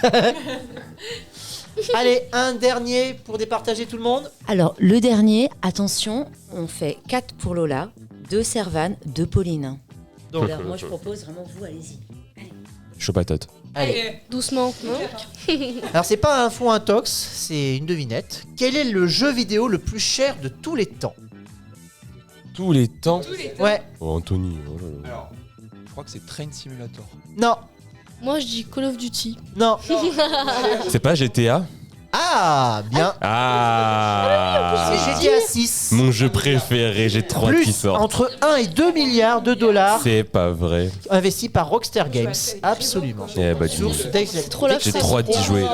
Allez, un dernier pour départager tout le monde. Alors, le dernier, attention, on fait 4 pour Lola, 2 Servane, 2 Pauline. Donc, alors, moi, je propose vraiment vous, allez-y. Chaud patate. Allez. Doucement, non? Alors, c'est pas un fond intox, c'est une devinette. Quel est le jeu vidéo le plus cher de tous les temps? Tous les temps. Ouais. Oh, Anthony. Oh là là. Alors, je crois que c'est Train Simulator. Non. Moi, je dis Call of Duty. Non. C'est pas GTA? Ah, bien. Ah. C'est GTA 6. Mon jeu préféré, j'ai 3 qui Plus sortent. entre 1 et 2 milliards de dollars C'est pas vrai. investis par Rockstar Games. Absolument. Eh bah, dis Source J'ai trop hâte d'y jouer.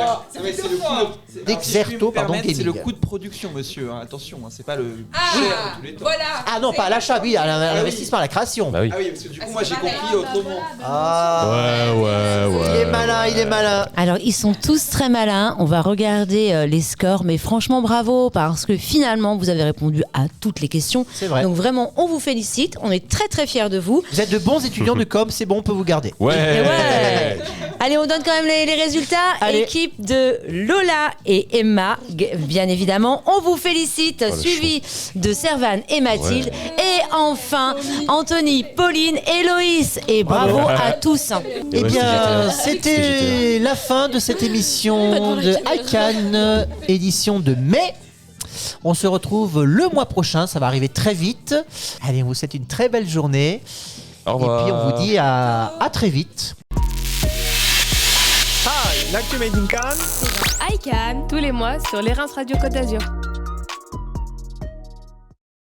D'Exerto, pardon, C'est le gaming. coût de production, monsieur. hein. Attention, hein, c'est pas le Ah, cher de tous les temps. voilà. Ah non, pas à l'achat, oui, à l'investissement, à la création. Bah oui. Ah oui, parce que du coup, moi j'ai compris autrement. Ah. Ouais. Il est malin, il est malin. Alors, ils sont tous très malins. On va regarder les scores, mais franchement, bravo, parce que finalement, vous avez répondu à toutes les questions. C'est vrai. Donc, vraiment, on vous félicite. On est très, très fiers de vous. Vous êtes de bons étudiants de com, c'est bon, on peut vous garder. Et ouais. Allez, on donne quand même les résultats. Allez. Équipe de Lola et Emma, bien évidemment. On vous félicite, Oh, le suivi de Servane et Mathilde. Et enfin, Anthony, Pauline et Loïs. Et bravo à tous. Eh bien, c'était la fin de cette émission de ICANN, édition de mai. On se retrouve le mois prochain, ça va arriver très vite. Allez, on vous souhaite une très belle journée. Au revoir. Et puis on vous dit à très vite. L'actu Made in Cannes. ICANN, tous les mois sur les Reims Radio Côte d'Azur.